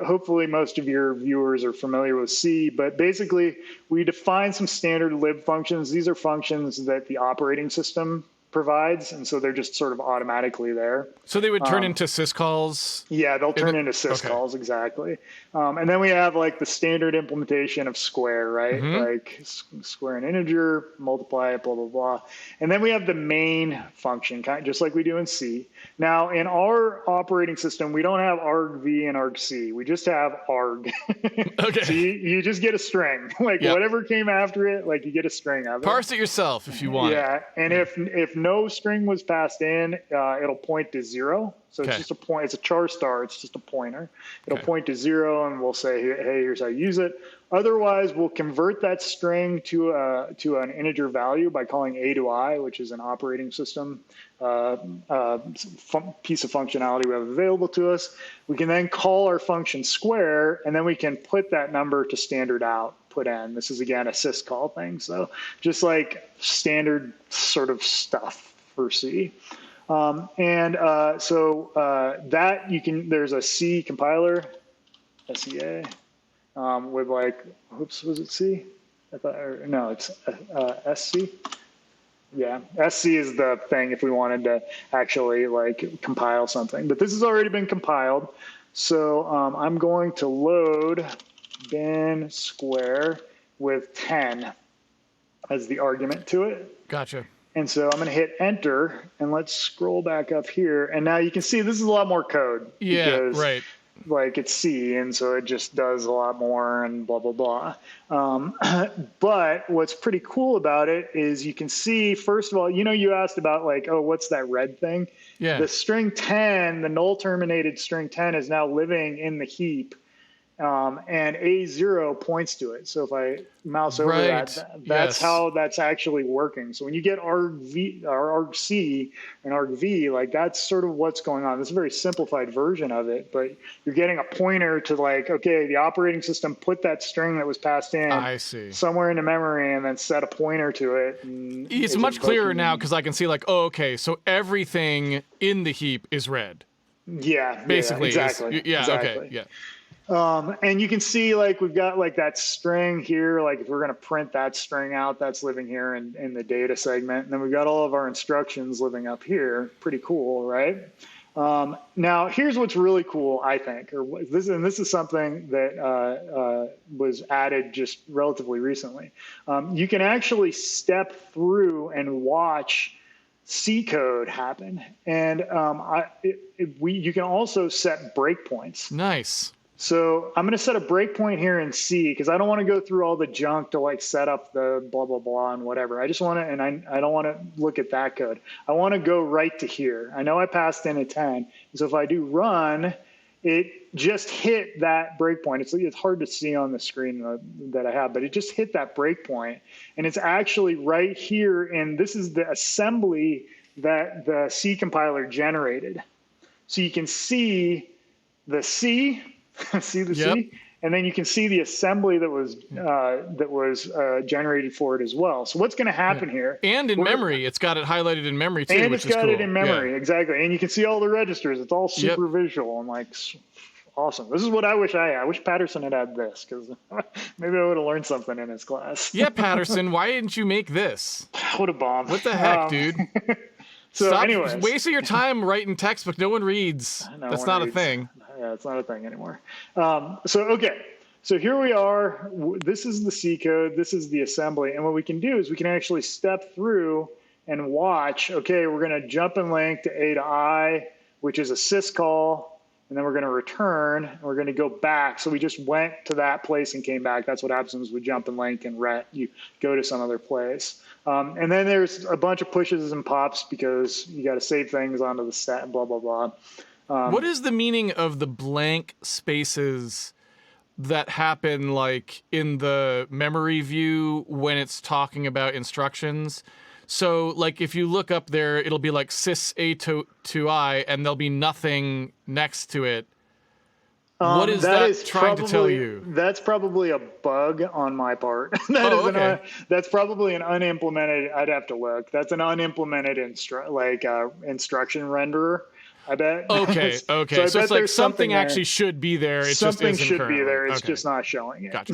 hopefully most of your viewers are familiar with C, but basically we define some standard lib functions. These are functions that the operating system provides, and so they're just sort of automatically there. So they would turn into syscalls? Yeah, they'll turn into syscalls, exactly. And then we have like the standard implementation of square, right? Like square an integer, multiply it, blah, blah, blah. And then we have the main function, kind of just like we do in C. Now, in our operating system, we don't have argv and argc. We just have arg. Okay. So you just get a string. Like whatever came after it, like you get a string of it. Parse it yourself if you want. Yeah, and if no string was passed in, it'll point to 0. So it's just a point. It's a char star. It's just a pointer. It'll point to 0, and we'll say, hey, here's how you use it. Otherwise, we'll convert that string to an integer value by calling a to I, which is an operating system piece of functionality we have available to us. We can then call our function square, and then we can put that number to standard out, put in. This is, again, a syscall thing. So just like standard sort of stuff for C. That you can, there's a C compiler, SEA, with like, oops, was it C? I thought, no, it's SC. Yeah, SC is the thing if we wanted to actually like compile something. But this has already been compiled. So I'm going to load bin square with 10 as the argument to it. Gotcha. And so I'm going to hit enter, and let's scroll back up here. And now you can see this is a lot more code. Yeah, because, right. Like it's C, and so it just does a lot more and blah, blah, blah. But what's pretty cool about it is you can see, first of all, you asked about like, oh, what's that red thing? Yeah. The string 10, the null terminated string 10 is now living in the heap. And A0 points to it. So if I mouse over that's how that's actually working. So when you get argv or argc and argv, like that's sort of what's going on. This is a very simplified version of it, but you're getting a pointer to like, okay, the operating system put that string that was passed in somewhere in the memory and then set a pointer to it. It's much clearer now because I can see like, oh, okay, so everything in the heap is red. Yeah, basically. Exactly. Okay, yeah. And you can see like we've got like that string here, like if we're going to print that string out, that's living here in the data segment. And then we've got all of our instructions living up here. Pretty cool, right? Now, here's what's really cool, I think, this is something that was added just relatively recently. You can actually step through and watch C code happen. And you can also set breakpoints. Nice. So I'm going to set a breakpoint here in C because I don't want to go through all the junk to like set up the blah, blah, blah and whatever. I just want to, and I don't want to look at that code. I want to go right to here. I know I passed in a 10. So if I do run, it just hit that breakpoint. It's hard to see on the screen that I have, but it just hit that breakpoint. And it's actually right here. And this is the assembly that the C compiler generated. So you can see the C, C, and then you can see the assembly that was generated for it as well. So what's going to happen here? And in memory, it's got it highlighted in memory too, and which it's got is cool. it in memory, exactly. And you can see all the registers. It's all super visual and like awesome. This is what I wish I had. I wish Patterson had this because maybe I would have learned something in his class. Yeah, Patterson, why didn't you make this? What a bomb! What the heck, dude? So, stop anyways, wasting your time writing textbook. No one reads. That's not a thing. Yeah, it's not a thing anymore. So here we are. This is the C code. This is the assembly. And what we can do is we can actually step through and watch. Okay, we're going to jump and link to A to I, which is a syscall. And then we're going to return. And we're going to go back. So we just went to that place and came back. That's what happens with jump and link and ret. You go to some other place. And then there's a bunch of pushes and pops because you got to save things onto the set and blah, blah, blah. What is the meaning of the blank spaces that happen like in the memory view when it's talking about instructions? So like if you look up there, it'll be like sys A to I and there'll be nothing next to it. What is that trying to tell you? That's probably a bug on my part. Okay. That's probably an unimplemented. I'd have to look. That's an unimplemented instruction renderer. I bet. Okay. So I So bet it's like there's something there. actually should be there. It Something just isn't should currently. be there. It's Okay. just not showing it. Gotcha.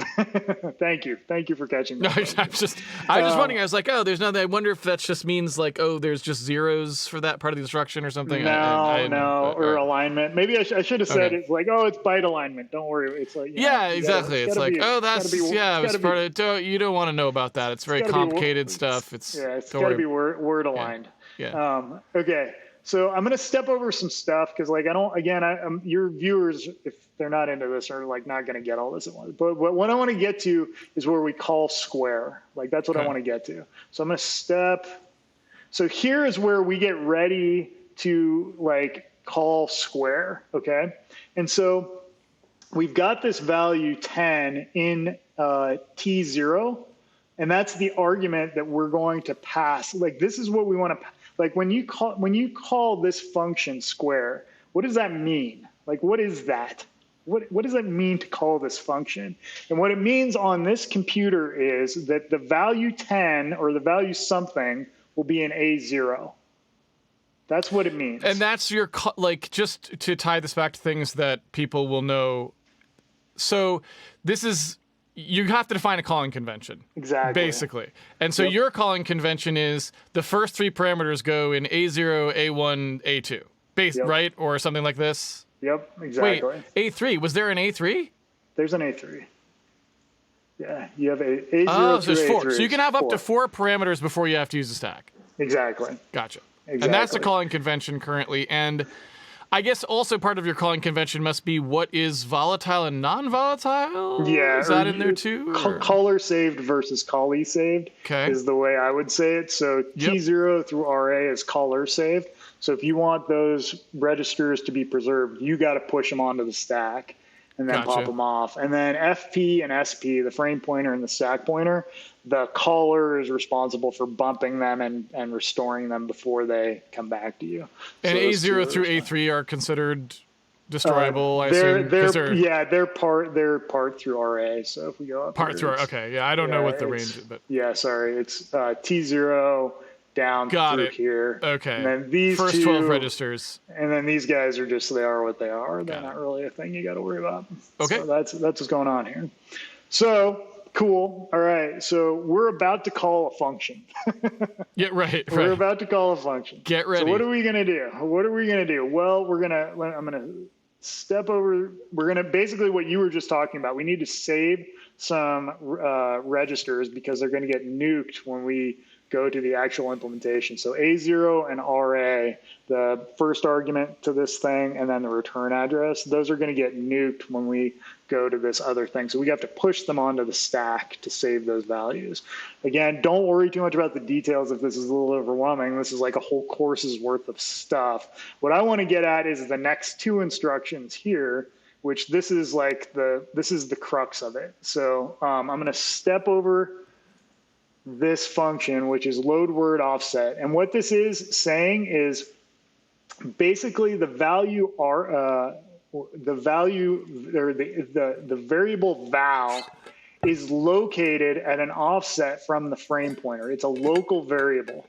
Thank you for catching No, that. I was just wondering. I was like, oh, there's nothing. I wonder if that just means like, oh, there's just zeros for that part of the instruction or something. No, I didn't know, but, or all right. alignment. Maybe I should have said Okay. it's like, oh, it's byte alignment. Don't worry. It's like, Yeah, exactly. It's like, oh, that's it's part of. of. You don't want to know about that. It's very complicated stuff. It's It's got to be word aligned. Yeah. Okay. So I'm going to step over some stuff because, like, your viewers, if they're not into this, are like not going to get all this at once. But what I want to get to is where we call square. Like, that's what I want to get to. So I'm going to step. So here is where we get ready to like call square. Okay. And so we've got this value 10 in T0, and that's the argument that we're going to pass. Like, this is what we want to. Like when you call this function square, what does that mean? Like, what is that? What does that mean to call this function? And what it means on this computer is that the value 10 or the value something will be an A0. That's what it means. And that's your like, just to tie this back to things that people will know. So this is. You have to define a calling convention. Exactly. Basically. And so your calling convention is the first three parameters go in A0, A1, A2. Right? Or something like this? Yep, exactly. Wait, A3. Was there an A3? There's an A3. Yeah, you have A0 so through there's four. A3. So you can have up to 4 parameters before you have to use a stack. Exactly. Gotcha. Exactly. And that's the calling convention currently. And I guess also part of your calling convention must be what is volatile and non-volatile? Yeah. Is that in there too? Caller saved versus callee saved is the way I would say it. So T0 through RA is caller saved. So if you want those registers to be preserved, you got to push them onto the stack and then pop them off. And then FP and SP, the frame pointer and the stack pointer, the caller is responsible for bumping them and restoring them before they come back to you. And so A0 through A3 are considered destroyable, I assume? They're part through RA. So if we go up through okay, I don't know what the range is, but sorry, it's T0 down through here. Okay. And then these first 12 registers. And then these guys are just, they are what they are. They're not really a thing you got to worry about. Okay. So that's what's going on here. So cool. All right. So we're about to call a function. We're about to call a function. Get ready. So what are we going to do? Well, I'm going to step over. We're going to basically what you were just talking about. We need to save some registers because they're going to get nuked when we go to the actual implementation. So A0 and RA, the first argument to this thing, and then the return address, those are going to get nuked when we go to this other thing. So we have to push them onto the stack to save those values. Again, don't worry too much about the details if this is a little overwhelming. This is like a whole course's worth of stuff. What I want to get at is the next 2 instructions here, which this is the crux of it. So I'm going to step over this function, which is load word offset. And what this is saying is basically the variable val is located at an offset from the frame pointer. It's a local variable.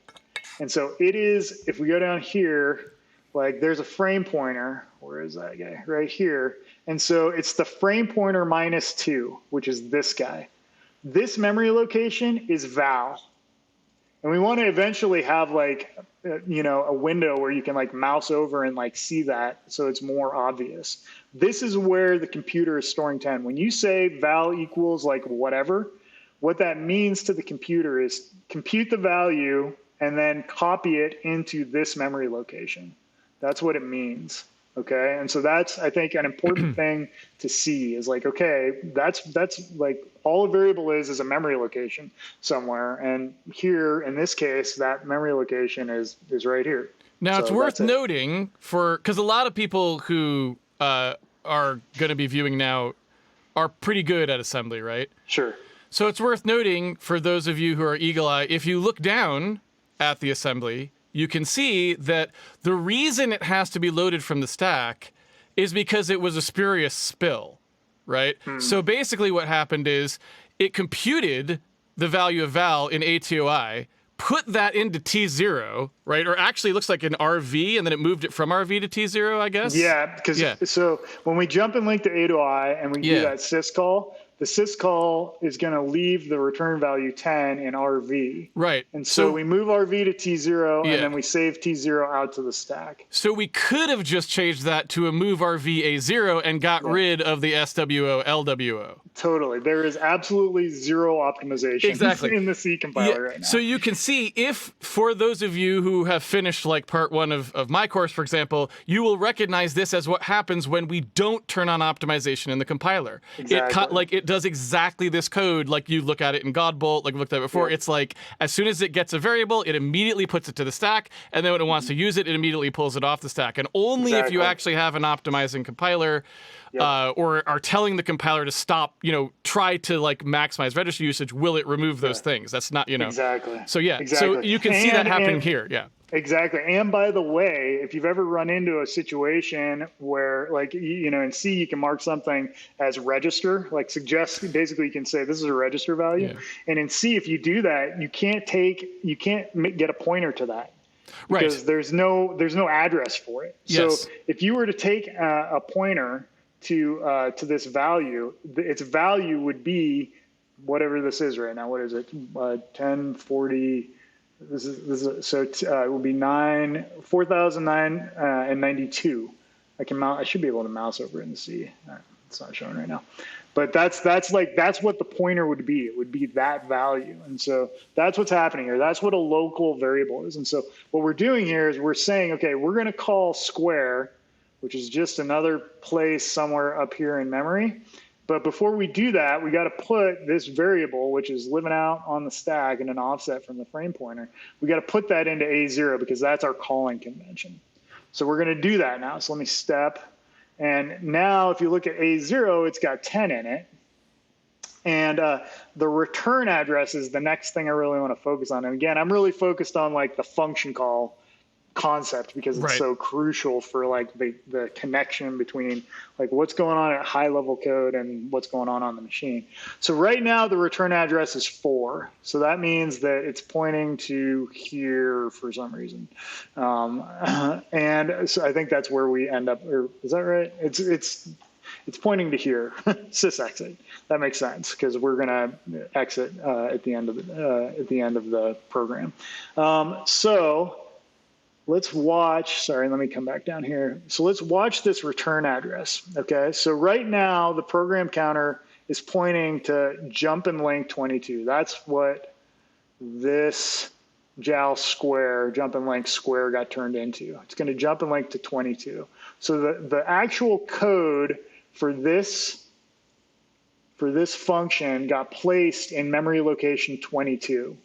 And so it is, if we go down here, like there's a frame pointer. Where is that guy? Right here. And so it's the frame pointer -2, which is this guy. This memory location is val. And we want to eventually have like, a window where you can like mouse over and like see that so it's more obvious. This is where the computer is storing 10. When you say val equals like whatever, what that means to the computer is compute the value and then copy it into this memory location. That's what it means. Okay. And so that's, I think, an important thing to see is like, okay, that's like all a variable is a memory location somewhere. And here, in this case, that memory location is right here. Now, it's worth noting because a lot of people who are going to be viewing now are pretty good at assembly, right? Sure. So it's worth noting for those of you who are eagle-eye, if you look down at the assembly, you can see that the reason it has to be loaded from the stack is because it was a spurious spill, right? So basically what happened is it computed the value of val in ATOI, put that into T0, right? Or actually it looks like an RV, and then it moved it from RV to T0, I guess? Yeah, because so when we jump and link to ATOI and we do that syscall, the syscall is going to leave the return value 10 in RV. Right. And so we move RV to T0, and then we save T0 out to the stack. So we could have just changed that to a move RV A0 and got rid of the SWO, LWO. Totally. There is absolutely zero optimization in the C compiler right now. So you can see, if for those of you who have finished like part 1 of my course, for example, you will recognize this as what happens when we don't turn on optimization in the compiler. Exactly. It does exactly this code, like you look at it in Godbolt, like we looked at it before. It's like, as soon as it gets a variable, it immediately puts it to the stack, and then when it wants to use it, it immediately pulls it off the stack. And only if you actually have an optimizing compiler, or are telling the compiler to stop, try to like maximize register usage, will it remove those things. That's not, Exactly. So so you can see that happening here. Yeah. Exactly. And by the way, if you've ever run into a situation where, like, in C, you can mark something as register, like suggest, basically you can say this is a register value. Yeah. And in C, if you do that, you can't get a pointer to that. Because there's no address for it. Yes. So if you were to take a pointer to this value, its value would be whatever this is right now. What is it? 1040. This is so it will be 4,092. I should be able to mouse over it and see. It's not showing right now, but that's what the pointer would be. It would be that value, and so that's what's happening here. That's what a local variable is. And so what we're doing here is we're saying, okay, we're going to call square, which is just another place somewhere up here in memory. But before we do that, we got to put this variable, which is living out on the stack in an offset from the frame pointer. We got to put that into A0 because that's our calling convention. So we're going to do that now. So let me step. And now if you look at A0, it's got 10 in it. And the return address is the next thing I really want to focus on. And again, I'm really focused on like the function call concept because it's so crucial for like the connection between like what's going on at high level code and what's going on the machine. So right now the return address is 4. So that means that it's pointing to here for some reason. And so I think that's where we end up, or is that right? It's pointing to here, sys exit. That makes sense because we're going to exit at the end of the program. So let's watch, sorry, let me come back down here. So let's watch this return address, okay? So right now, the program counter is pointing to jump and link 22. That's what this JAL square, jump and link square got turned into. It's gonna jump and link to 22. So the actual code for this function got placed in memory location 22.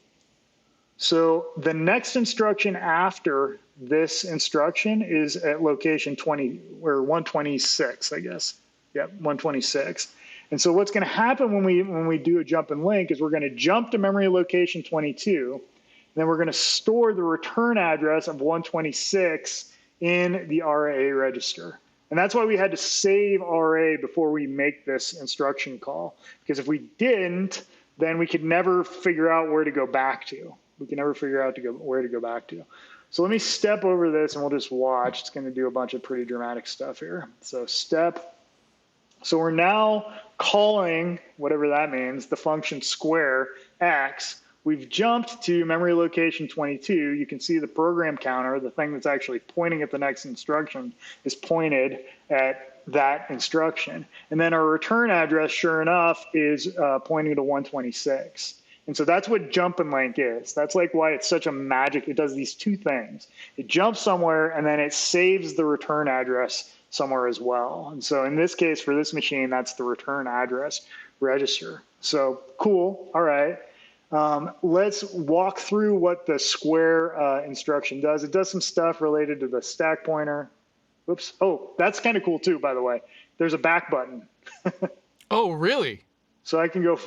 So the next instruction after this instruction is at location 20 or 126, I guess. Yep, 126. And so what's going to happen when we do a jump and link is we're going to jump to memory location 22, and then we're going to store the return address of 126 in the RA register. And that's why we had to save RA before we make this instruction call, because if we didn't, then we could never figure out where to go back to. We can never figure out where to go back to. So let me step over this and we'll just watch. It's going to do a bunch of pretty dramatic stuff here. So step. So we're now calling, whatever that means, the function square x. We've jumped to memory location 22. You can see the program counter, the thing that's actually pointing at the next instruction, is pointed at that instruction. And then our return address, sure enough, is pointing to 126. And so that's what jump and link is. That's like why it's such a magic. It does these two things. It jumps somewhere and then it saves the return address somewhere as well. And so in this case, for this machine, that's the return address register. So cool. All right. Let's walk through what the square instruction does. It does some stuff related to the stack pointer. Oops. Oh, that's kind of cool too, by the way. There's a back button. Oh, really? So I can go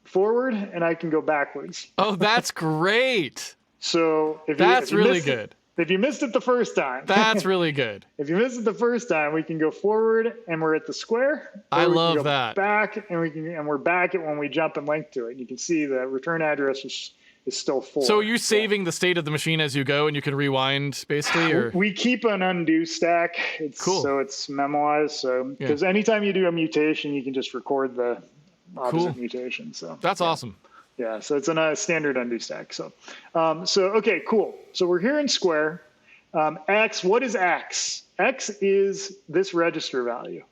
forward and I can go backwards. Oh, that's great. So that's really good. If you missed it the first time. That's really good. If you missed it the first time, we can go forward and we're at the square. I love that. Back and we're back at when we jump and link to it. You can see the return address is still full. So you're saving the state of the machine as you go, and you can rewind basically, or we keep an undo stack. It's cool. So it's memoized. So because anytime you do a mutation, you can just record the opposite mutation. So that's awesome. Yeah, so it's a standard undo stack. So, okay, cool. So we're here in square. X, what is X? X is this register value.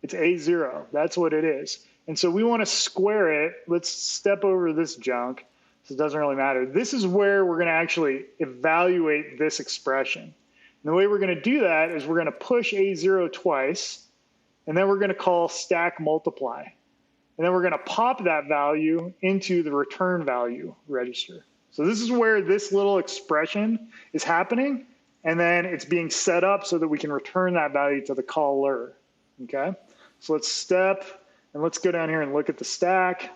It's A0. That's what it is. And so we want to square it. Let's step over this junk. So it doesn't really matter. This is where we're going to actually evaluate this expression. And the way we're going to do that is we're going to push A0 twice, and then we're going to call stack multiply. And then we're going to pop that value into the return value register. So this is where this little expression is happening, and then it's being set up so that we can return that value to the caller. Okay? So let's step, and let's go down here and look at the stack.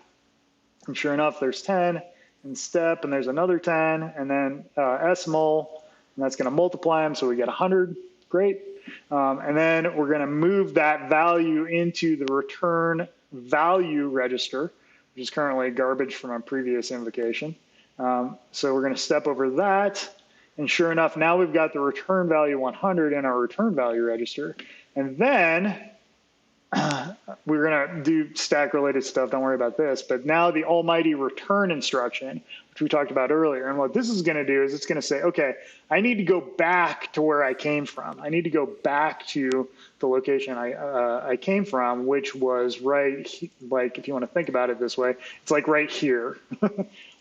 And sure enough, there's 10, and step, and there's another 10, and then smul, and that's going to multiply them, so we get 100. Great. And then we're going to move that value into the return value register, which is currently garbage from our previous invocation. So we're going to step over that. And sure enough, now we've got the return value 100 in our return value register. And then we're going to do stack related stuff. Don't worry about this. But now the almighty return instruction, which we talked about earlier. And what this is going to do is it's going to say, okay, I need to go back to where I came from. I need to go back to the location I came from, which was right, like if you want to think about it this way, it's like right here.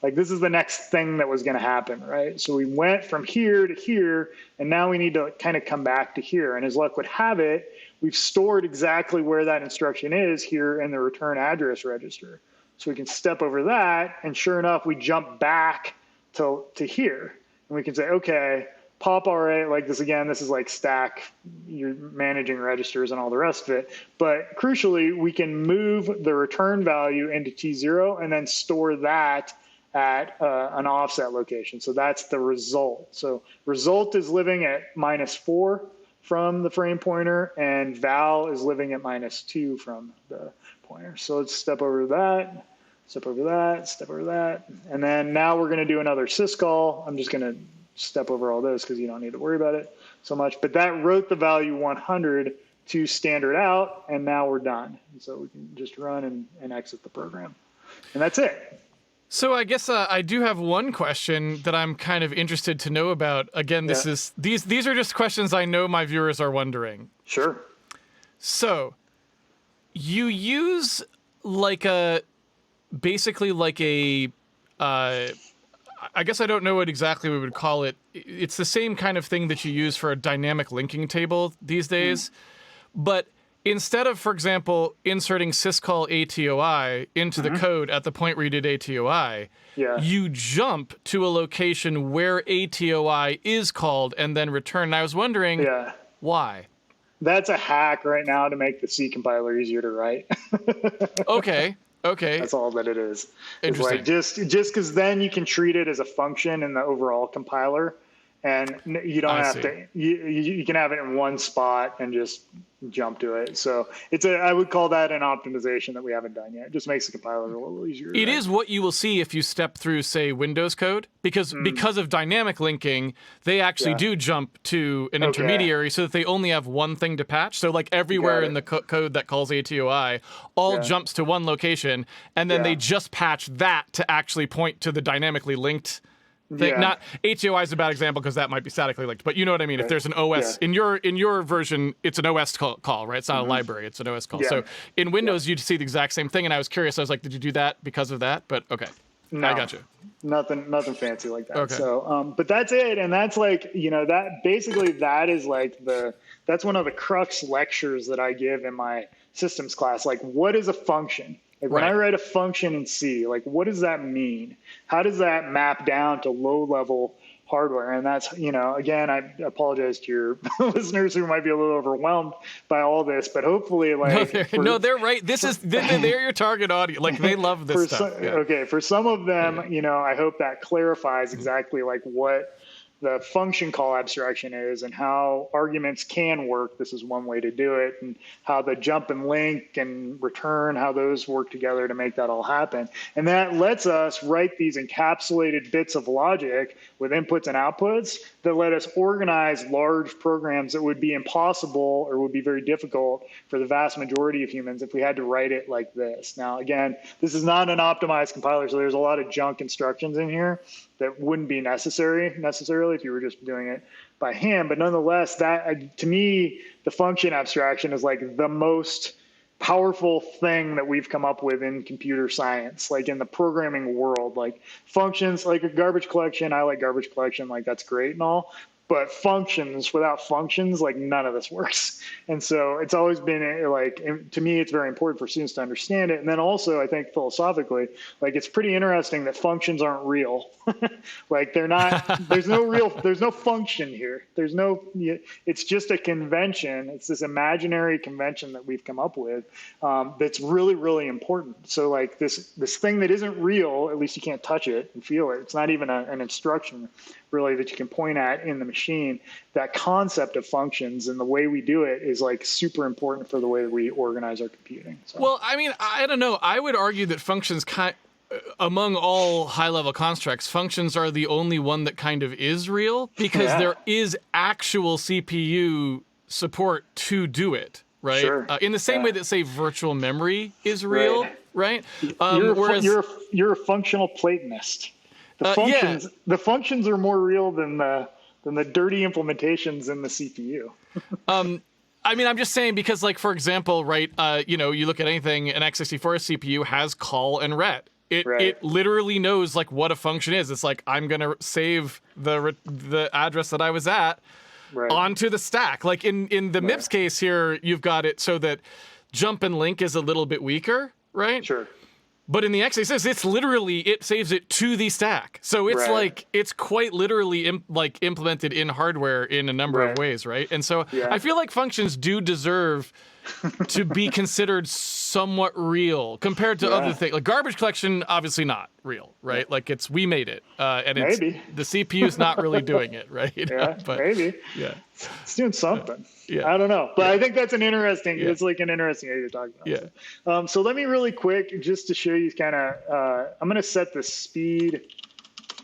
Like this is the next thing that was going to happen, right? So we went from here to here, and now we need to kind of come back to here. And as luck would have it, we've stored exactly where that instruction is here in the return address register. So we can step over that, and sure enough, we jump back to here. And we can say, okay, pop RA, like this again, this is like stack, you're managing registers and all the rest of it. But crucially, we can move the return value into T0 and then store that at an offset location. So that's the result. So result is living at -4 from the frame pointer, and val is living at -2 from the pointer. So let's step over that, step over that, step over that. And then now we're going to do another syscall. I'm just going to step over all this because you don't need to worry about it so much. But that wrote the value 100 to standard out, and now we're done. And so we can just run and exit the program. And that's it. So I guess I do have one question that I'm kind of interested to know about. Again, these are just questions I know my viewers are wondering. Sure. So you use like basically like a, I guess I don't know what exactly we would call it. It's the same kind of thing that you use for a dynamic linking table these days, but instead of, for example, inserting syscall ATOI into the code at the point where you did ATOI, you jump to a location where ATOI is called and then return. And I was wondering why. That's a hack right now to make the C compiler easier to write. Okay. That's all that it is. Interesting. Like just because then you can treat it as a function in the overall compiler, and you don't have to. You can have it in one spot and just jump to it. So I would call that an optimization that we haven't done yet. It just makes the compiler a little easier. It is what you will see if you step through, say, Windows code, because of dynamic linking, they actually do jump to an intermediary so that they only have one thing to patch. So like everywhere in the code that calls ATOI all jumps to one location, and then they just patch that to actually point to the dynamically linked thing. Not ATOI is a bad example because that might be statically linked, but you know what I mean. If there's an OS in your version, it's an OS call, right? It's not a library; it's an OS call. So in Windows, you'd see the exact same thing. And I was curious. I was like, did you do that because of that? But okay, no, I got you. Nothing fancy like that. Okay. So, but that's it, and that's like that basically that is like that's one of the crux lectures that I give in my systems class. Like, what is a function? Like when I write a function in C, like what does that mean? How does that map down to low-level hardware? And that's, again, I apologize to your listeners who might be a little overwhelmed by all this, but hopefully, like, they're right. They're your target audience. Like they love this stuff. Okay, for some of them, I hope that clarifies exactly like what the function call abstraction is and how arguments can work. This is one way to do it, and how the jump and link and return, how those work together to make that all happen. And that lets us write these encapsulated bits of logic with inputs and outputs that let us organize large programs that would be impossible or would be very difficult for the vast majority of humans if we had to write it like this. Now, again, this is not an optimized compiler, so there's a lot of junk instructions in here that wouldn't be necessarily if you were just doing it by hand. But nonetheless, that to me, the function abstraction is like the most powerful thing that we've come up with in computer science, like in the programming world. Like functions, like a garbage collection, I like garbage collection, like that's great and all. But functions, without functions, like none of this works. And so it's always been like, to me, it's very important for students to understand it. And then also, I think philosophically, like it's pretty interesting that functions aren't real. Like they're not, there's no function here. It's just a convention. It's this imaginary convention that we've come up with that's really, really important. So like this thing that isn't real, at least you can't touch it and feel it. It's not even an instruction really that you can point at in the machine. That concept of functions and the way we do it is like super important for the way that we organize our computing. So. Well, I mean, I don't know. I would argue that functions among all high-level constructs, functions are the only one that kind of is real because there is actual CPU support to do it, right? Sure. In the same way that, say, virtual memory is real, right? You're a functional Platonist. The functions are more real than the dirty implementations in the CPU. I mean, I'm just saying because, like, for example, right, you look at anything, an x64 CPU has call and ret. It literally knows, like, what a function is. It's like, I'm going to save the address that I was at onto the stack. Like, in the MIPS case here, you've got it so that jump and link is a little bit weaker, right? Sure. But in the x86, it saves it to the stack. So it's like, it's quite literally implemented in hardware in a number of ways, right? And so I feel like functions do deserve to be considered somewhat real compared to other things. Like garbage collection, obviously not real, right? Like we made it. And the CPU's not really doing it, right? But maybe. Yeah. It's doing something. I don't know. But I think that's it's like an interesting area to talk about. Yeah. So let me really quick, just to show you kind of, I'm going to set the speed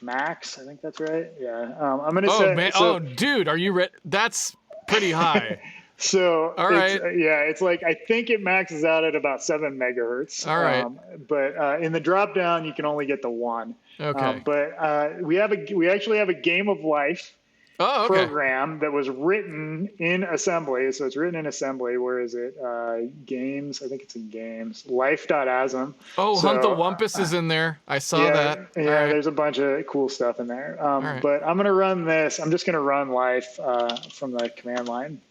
max. I think that's right. Yeah. I'm going to set. Dude, are you ready? That's pretty high. So all right. It's like I think it maxes out at about 7 megahertz. All right. But in the drop down, you can only get the 1. Okay. But we actually have a game of life program that was written in assembly. So it's written in assembly. Where is it? Games. I think it's in games. Life.asm. Oh, Hunt the Wumpus is in there. I saw that. Yeah, there's a bunch of cool stuff in there. But I'm going to run this. I'm just going to run life from the command line.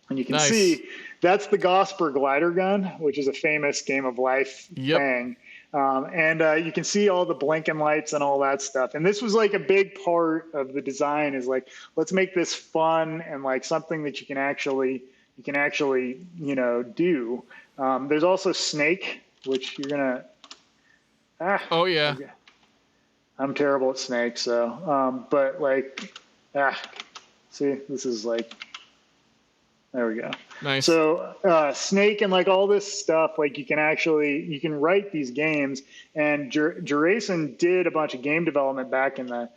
And you can see that's the Gosper glider gun, which is a famous game of life thing. And you can see all the blinking lights and all that stuff. And this was like a big part of the design is like, let's make this fun and like something that you can actually do. There's also Snake, which you're going to. Oh, yeah. I'm terrible at Snake. So, but like, see, this is like. There we go. Nice. So Snake and like all this stuff, like you can write these games. And Jurason did a bunch of game development back in the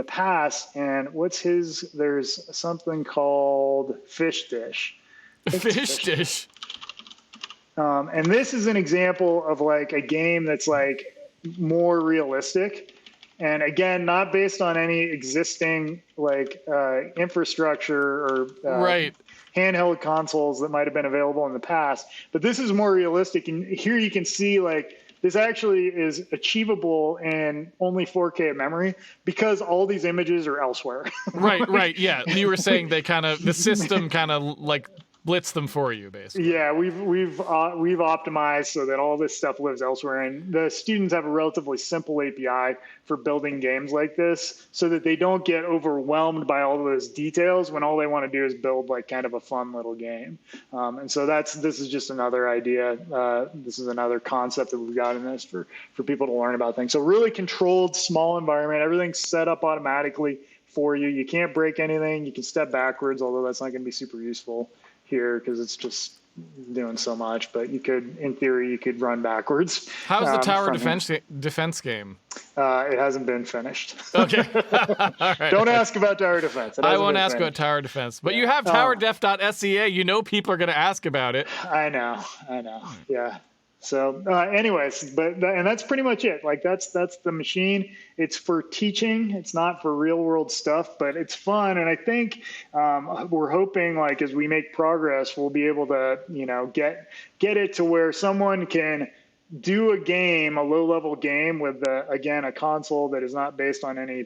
past. And there's something called Fish Dish. Fish Dish. And this is an example of like a game that's like more realistic. And again, not based on any existing like infrastructure or handheld consoles that might have been available in the past. But this is more realistic. And here you can see like this actually is achievable in only 4K of memory because all these images are elsewhere. Right. Yeah. You were saying the system kind of like blitz them for you, basically. Yeah, we've optimized so that all this stuff lives elsewhere, and the students have a relatively simple API for building games like this, so that they don't get overwhelmed by all those details when all they want to do is build like kind of a fun little game. And so this is just another idea. This is another concept that we've got in this for people to learn about things. So really controlled, small environment, everything's set up automatically for you. You can't break anything. You can step backwards, although that's not going to be super useful here because it's just doing so much. But you could, in theory, you could run backwards. How's the tower defense game? It hasn't been finished. Okay. All right. Don't ask about tower defense. I won't ask about tower defense. But you have towerdef.SCA. You know people are going to ask about it. I know. Yeah. So anyways, and that's pretty much it. Like that's the machine. It's for teaching. It's not for real world stuff, but it's fun. And I think we're hoping like as we make progress, we'll be able to, get it to where someone can do a game, a low level game with again, a console that is not based on any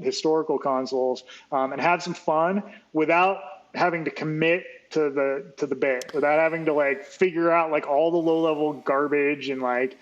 historical consoles and have some fun without having to commit to the bit, without having to like figure out like all the low level garbage and like,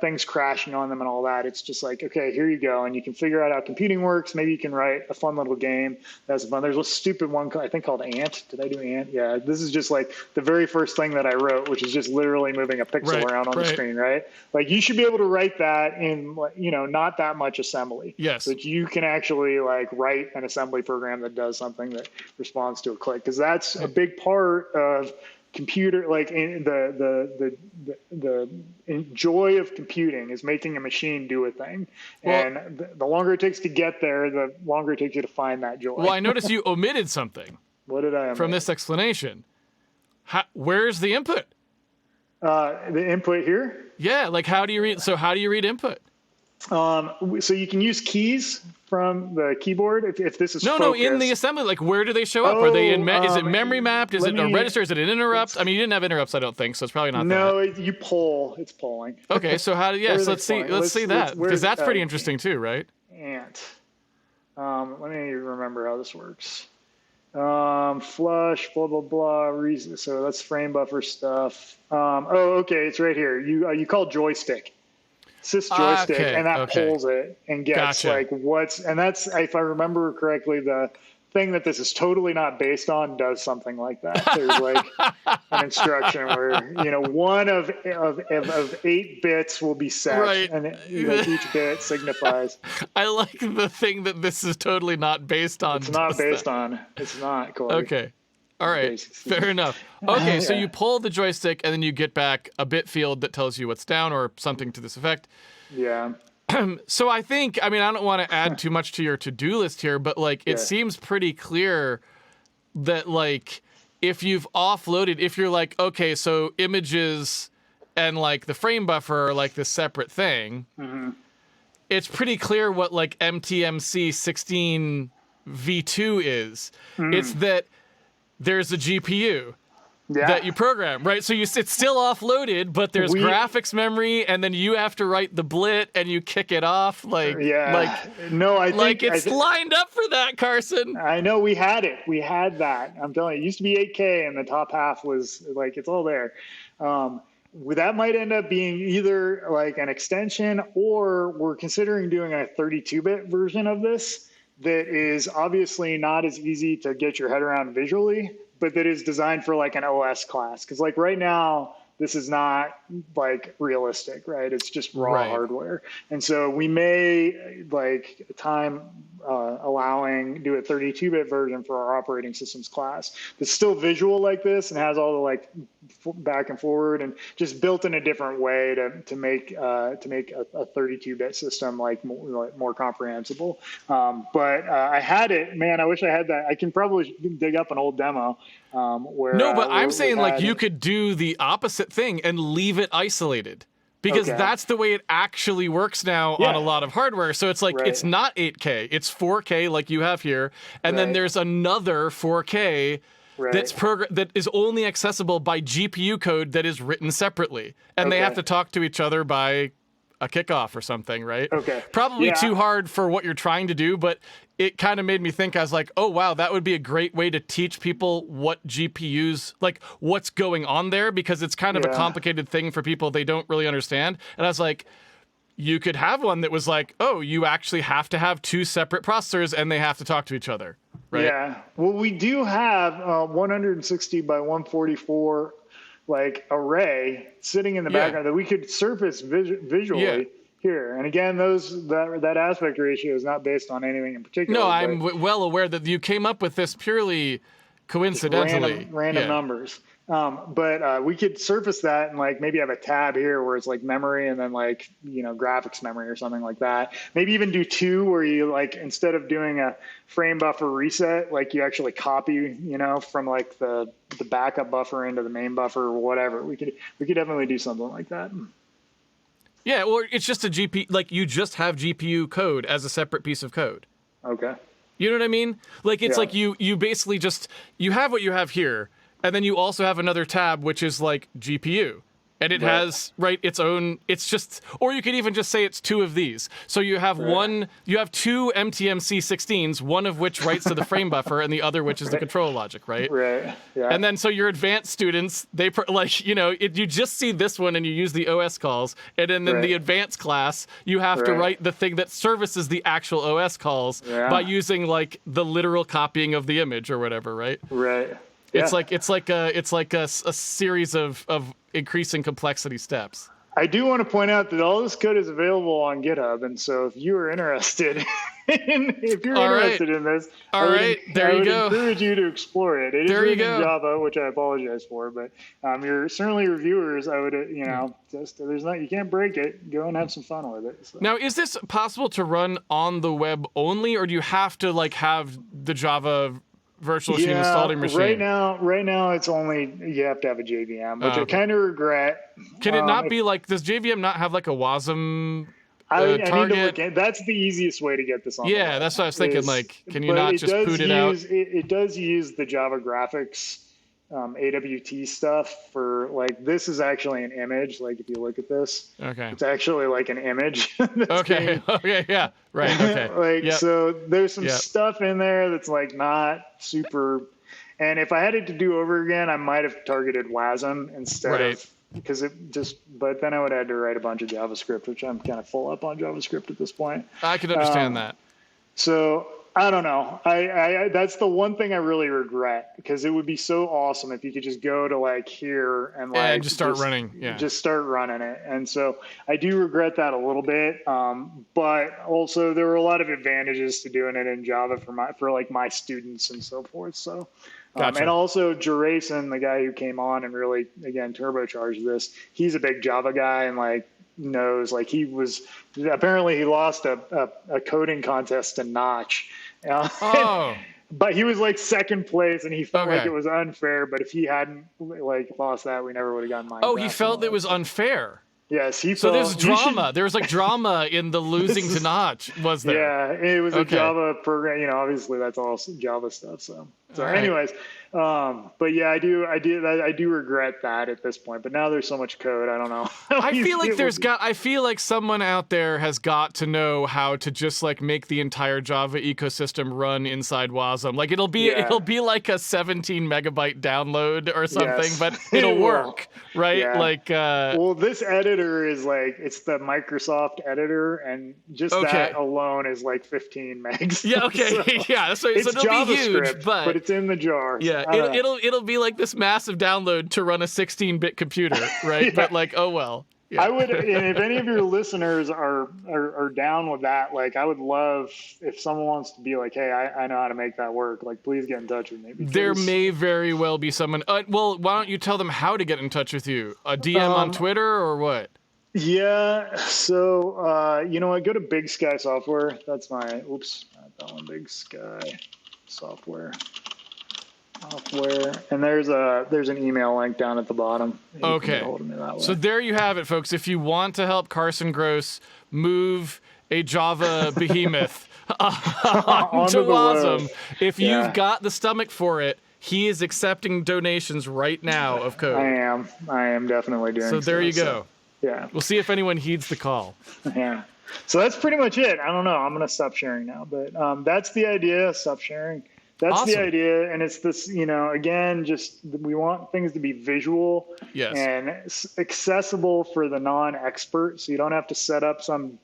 things crashing on them and all that. It's just like, okay, here you go. And you can figure out how computing works. Maybe you can write a fun little game that's fun. There's a stupid one, I think called Ant. Did I do Ant? Yeah. This is just like the very first thing that I wrote, which is just literally moving a pixel around on the screen, right? Like you should be able to write that in, not that much assembly. Yes. But you can actually like write an assembly program that does something that responds to a click. Cause that's a big part of computer, like in the joy of computing is making a machine do a thing. Well, and the longer it takes to get there, the longer it takes you to find that joy. Well, I noticed you omitted something. What did I omit? From this explanation? Where's the input? The input here? Yeah, like how do you read input? So you can use keys from the keyboard if this is no in the assembly, like where do they show up? Are they in is it memory mapped? Is it a register? Is it an interrupt? I mean, you didn't have interrupts, I don't think, so it's probably not that. You pull. It's polling. Okay, so how do let's see that, because that's pretty interesting too, right? Ant. Let me remember how this works. Flush, blah blah blah. Reason. So that's frame buffer stuff. Okay, it's right here. You call joystick. Sys joystick, and that pulls it and gets like and that's, if I remember correctly, the thing that this is totally not based on does something like that. There's like an instruction where one of 8 bits will be set, and each bit signifies. I like the thing that this is totally not based on. It's not based on. It's not. Corey. Okay. All right, fair enough. Okay, so you pull the joystick, and then you get back a bit field that tells you what's down or something to this effect. Yeah. So I think, I don't want to add too much to your to-do list here, but like it seems pretty clear that like if you've offloaded, if you're like, okay, so images and like the frame buffer are like this separate thing, it's pretty clear what like MTMC 16 V2 is. It's that there's a GPU that you program, right? So it's still offloaded, but there's graphics memory, and then you have to write the blit, and you kick it off. I think it's lined up for that, Carson. I know we had it. We had that. I'm telling you, it used to be 8K, and the top half was like, it's all there. That might end up being either like an extension, or we're considering doing a 32-bit version of this that is obviously not as easy to get your head around visually, but that is designed for like an OS class. Because like right now, this is not like realistic, right? It's just raw hardware. And so we may like allowing do a 32-bit version for our operating systems class that's still visual like this and has all the like back and forward and just built in a different way to make a 32-bit system like more comprehensible. But I had it, man. I wish I had that. I can probably dig up an old demo. I'm saying like you could do the opposite thing and leave it isolated. Because that's the way it actually works now on a lot of hardware. So it's like, it's not 8K, it's 4K like you have here. And then there's another 4K that is only accessible by GPU code that is written separately. And they have to talk to each other by a kickoff or something, right? Probably too hard for what you're trying to do, but it kind of made me think. I was like, oh, wow, that would be a great way to teach people what GPUs, like what's going on there, because it's kind of a complicated thing for people they don't really understand. And I was like, you could have one that was like, oh, you actually have to have 2 separate processors and they have to talk to each other, right? Yeah. Well, we do have 160 by 144 like array sitting in the background that we could surface visually. here. And again, that aspect ratio is not based on anything in particular. No, I'm well aware that you came up with this purely coincidentally. Random numbers. But we could surface that and like maybe have a tab here where it's like memory and then like, graphics memory or something like that. Maybe even do two where you like, instead of doing a frame buffer reset, like you actually copy, from like the backup buffer into the main buffer or whatever. We could definitely do something like that. Yeah, or it's just a GPU, like you just have GPU code as a separate piece of code. Okay. You know what I mean? Like it's like you basically you have what you have here, and then you also have another tab which is like GPU. And it has its own, it's just, or you could even just say it's two of these. So you have you have two MTMC16s, one of which writes to the frame buffer and the other which is the control logic, right? Right, yeah. And then so your advanced students, they you just see this one and you use the OS calls. And then in the advanced class, you have to write the thing that services the actual OS calls by using like the literal copying of the image or whatever, right? Right. Yeah. It's like a series of increasing complexity steps. I do want to point out that all this code is available on GitHub, and so if you are interested, in this, there you go. I would encourage you to explore it. It is written in Java, which I apologize for, but you're certainly reviewers. I would, you can't break it. Go and have some fun with it. So. Now, is this possible to run on the web only, or do you have to like have the Java virtual machine installed in your machine? Right now it's only you have to have a JVM, which I kind of regret. Can it not be like, does JVM not have like a WASM I need target? to look at. That's the easiest way to get this on. Yeah, that's what I was thinking. Like, can you not just boot it out? It does use the Java graphics AWT stuff for like, this is actually an image. Like if you look at this, it's actually like an image. Okay. Yeah. Right. Okay. So there's some stuff in there that's like not super. And if I had it to do over again, I might have targeted WASM instead of, because but then I would have to write a bunch of JavaScript, which I'm kind of full up on JavaScript at this point. I could understand that. So I don't know. I that's the one thing I really regret, because it would be so awesome if you could just go to like here and like and just start running. Yeah. Just start running it. And so I do regret that a little bit. But also there were a lot of advantages to doing it in Java for like my students and so forth. So gotcha. And also Jerason, the guy who came on and really again turbocharged this, he's a big Java guy and like knows, like he lost a coding contest to Notch. But he was like second place and he felt like it was unfair, but if he hadn't like lost that, we never would have gotten Minecraft. He felt it was unfair. Yes, he felt. So there's drama. There's like drama in the losing to Notch, was there? Yeah, it was a Java program. Obviously that's all Java stuff. So anyways, but yeah, I do regret that at this point. But now there's so much code, I don't know. I feel like someone out there has got to know how to just like make the entire Java ecosystem run inside WASM. Like it'll be like a 17 megabyte download or something, but it'll work, right? Yeah. Like well, this editor is like, it's the Microsoft editor, and just that alone is like 15 megs. Yeah, okay. So it's it'll JavaScript, be huge, but it's in the jar. Yeah, it'll be like this massive download to run a 16-bit computer, right? But like, oh well. Yeah. I would, and if any of your listeners are down with that, like I would love if someone wants to be like, hey, I know how to make that work. Like, please get in touch with me. There may very well be someone. Well, why don't you tell them how to get in touch with you? A DM on Twitter or what? Yeah. So you know what? Go to Big Sky Software. That's my. Oops, not that one. Big Sky Software. And there's an email link down at the bottom. Okay. So there you have it, folks. If you want to help Carson Gross move a Java behemoth onto WASM, if you've got the stomach for it, he is accepting donations right now of code. I am definitely doing so. So there you go. Yeah. We'll see if anyone heeds the call. Yeah. So that's pretty much it. I don't know. I'm going to stop sharing now, but that's the idea. Stop sharing. That's awesome. The idea, and it's this, again, just we want things to be visual and accessible for the non-expert, so you don't have to set up some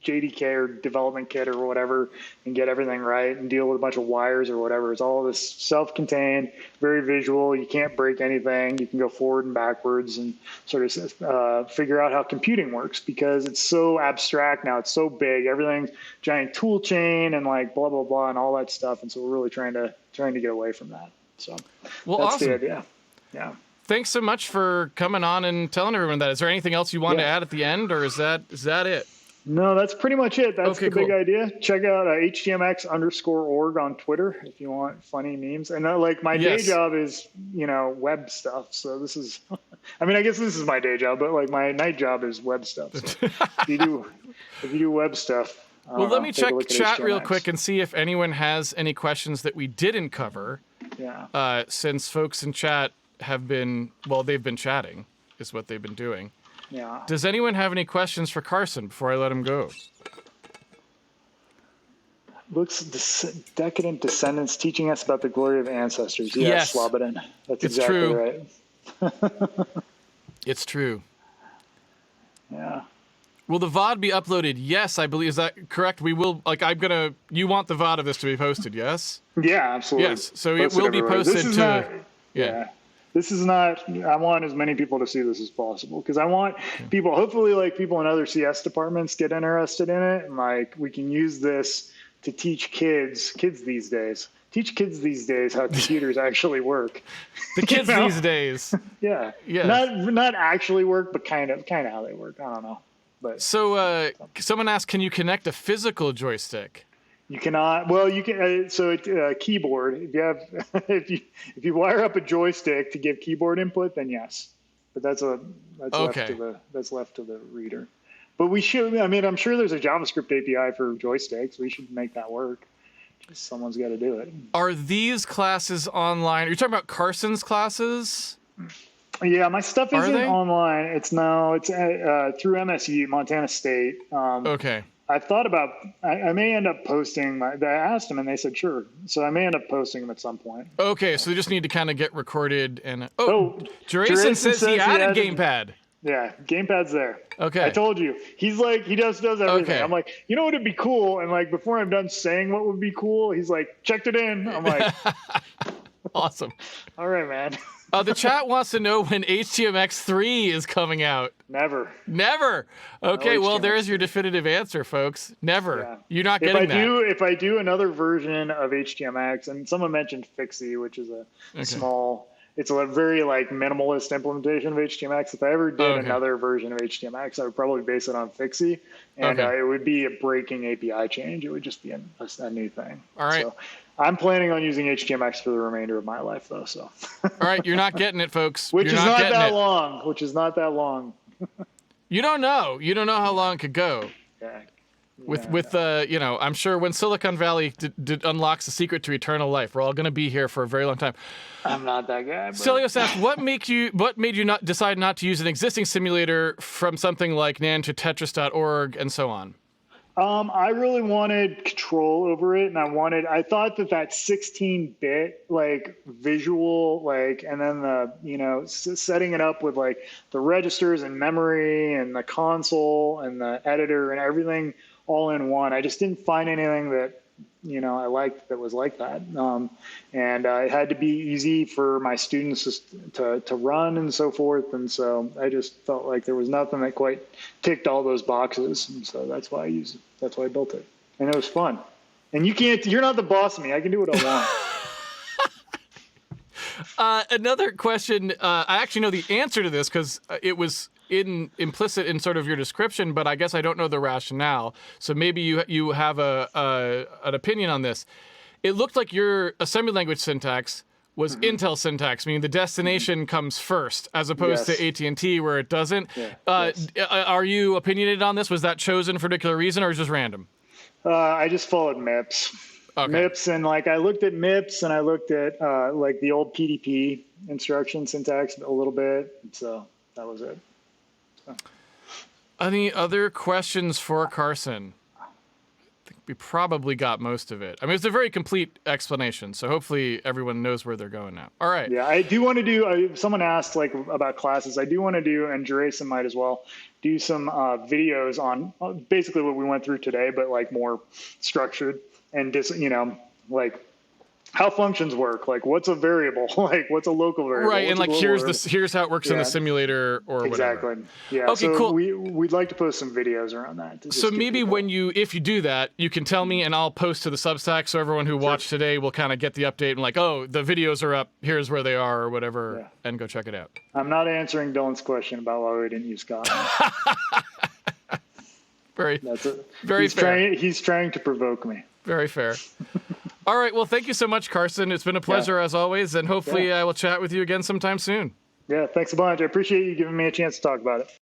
JDK or development kit or whatever and get everything right and deal with a bunch of wires or whatever. It's all this self-contained, very visual. You can't break anything. You can go forward and backwards and sort of figure out how computing works because it's so abstract now. It's so big. Everything's giant tool chain and like blah, blah, blah and all that stuff. And so we're really trying to get away from that. So well, that's awesome. the idea. Yeah. Thanks so much for coming on and telling everyone that. Is there anything else you want to add at the end, or is that it? No, that's pretty much it. That's okay, the big idea. Check out HTMX_org on Twitter if you want funny memes. And like my day job is, web stuff. So this is, I mean, I guess this is my day job, but like my night job is web stuff. So if you do web stuff. Well, let me check chat real quick and see if anyone has any questions that we didn't cover. Yeah. Since folks in chat they've been chatting is what they've been doing. Yeah. Does anyone have any questions for Carson before I let him go? Looks decadent descendants teaching us about the glory of ancestors. Yes, Slobodan. That's exactly true. Right. It's true. Yeah. Will the VOD be uploaded? Yes, I believe. Is that correct? We will. You want the VOD of this to be posted? Yes. Yeah, absolutely. Yes. So it will be posted to. Yeah. This is not, I want as many people to see this as possible because I want people, hopefully like people in other CS departments get interested in it. And like, we can use this to teach kids these days how computers actually work. The kids these days. Yeah. Yeah. Not actually work, but kind of how they work. I don't know. But so someone asked, can you connect a physical joystick? You cannot. Well, you can. Keyboard. If you have, if you wire up a joystick to give keyboard input, then yes. But that's left to the reader. But we should. I mean, I'm sure there's a JavaScript API for joysticks. We should make that work. Just someone's got to do it. Are these classes online? Are you talking about Carson's classes? Yeah, my stuff isn't online. It's through MSU, Montana State. Okay. I thought about, I may end up posting, I asked them and they said, sure. So I may end up posting them at some point. Okay, so they just need to kind of get recorded. And Jerason says he added Gamepad. Yeah, Gamepad's there. Okay. I told you. He's like, he does everything. Okay. I'm like, you know what would be cool? And like, before I'm done saying what would be cool, he's like, checked it in. I'm like. Awesome. All right, man. The chat wants to know when HTMX 3 is coming out. Never. Okay, no well, there's your definitive answer, folks. Never. Yeah. You're not getting that. If I do another version of HTMX, and someone mentioned Fixie, which is a small, it's a very like minimalist implementation of HTMX. If I ever did another version of HTMX, I would probably base it on Fixie, and it would be a breaking API change. It would just be a new thing. All right. So, I'm planning on using HTMX for the remainder of my life, though. So. All right, you're not getting it, folks. Which is not that long. You don't know. You don't know how long it could go. Yeah. I'm sure when Silicon Valley unlocks the secret to eternal life, we're all going to be here for a very long time. I'm not that guy. Celios asked, what made you not decide not to use an existing simulator from something like NAND to Tetris.org and so on? I really wanted control over it, and I thought that 16-bit like visual, like, and then the setting it up with like the registers and memory and the console and the editor and everything all in one. I just didn't find anything that I liked that was like that, and it had to be easy for my students to run and so forth. And so I just felt like there was nothing that quite ticked all those boxes, and so that's why I used it. That's why I built it, and it was fun. And you're not the boss of me. I can do what I want. Another question. I actually know the answer to this because it was implicit in sort of your description, but I guess I don't know the rationale. So maybe you have an opinion on this. It looked like your assembly language syntax was Intel syntax, meaning the destination comes first, as opposed to AT&T where it doesn't. Are you opinionated on this? Was that chosen for a particular reason, or is it just random? I just followed MIPS. MIPS, and like I looked at MIPS, and I looked at like the old PDP instruction syntax a little bit, so that was it. So. Any other questions for Carson? I think we probably got most of it. I mean, it's a very complete explanation, so hopefully everyone knows where they're going now. All right. Yeah, I do want to do, someone asked like about classes. I do want to do, and Jerayson might as well, do some videos on basically what we went through today, but like more structured and like how functions work, like what's a variable, like what's a local variable, right? And like here's how it works in the simulator or exactly. whatever. Yeah. Okay, so cool. We'd like to post some videos around that. So maybe if you do that, you can tell me and I'll post to the Substack so everyone who watched today will kind of get the update and like, oh, the videos are up. Here's where they are or whatever, and go check it out. I'm not answering Dylan's question about why we didn't use Kotlin. Very he's fair. He's trying to provoke me. Very fair. All right. Well, thank you so much, Carson. It's been a pleasure as always, and hopefully I will chat with you again sometime soon. Yeah, thanks a bunch. I appreciate you giving me a chance to talk about it.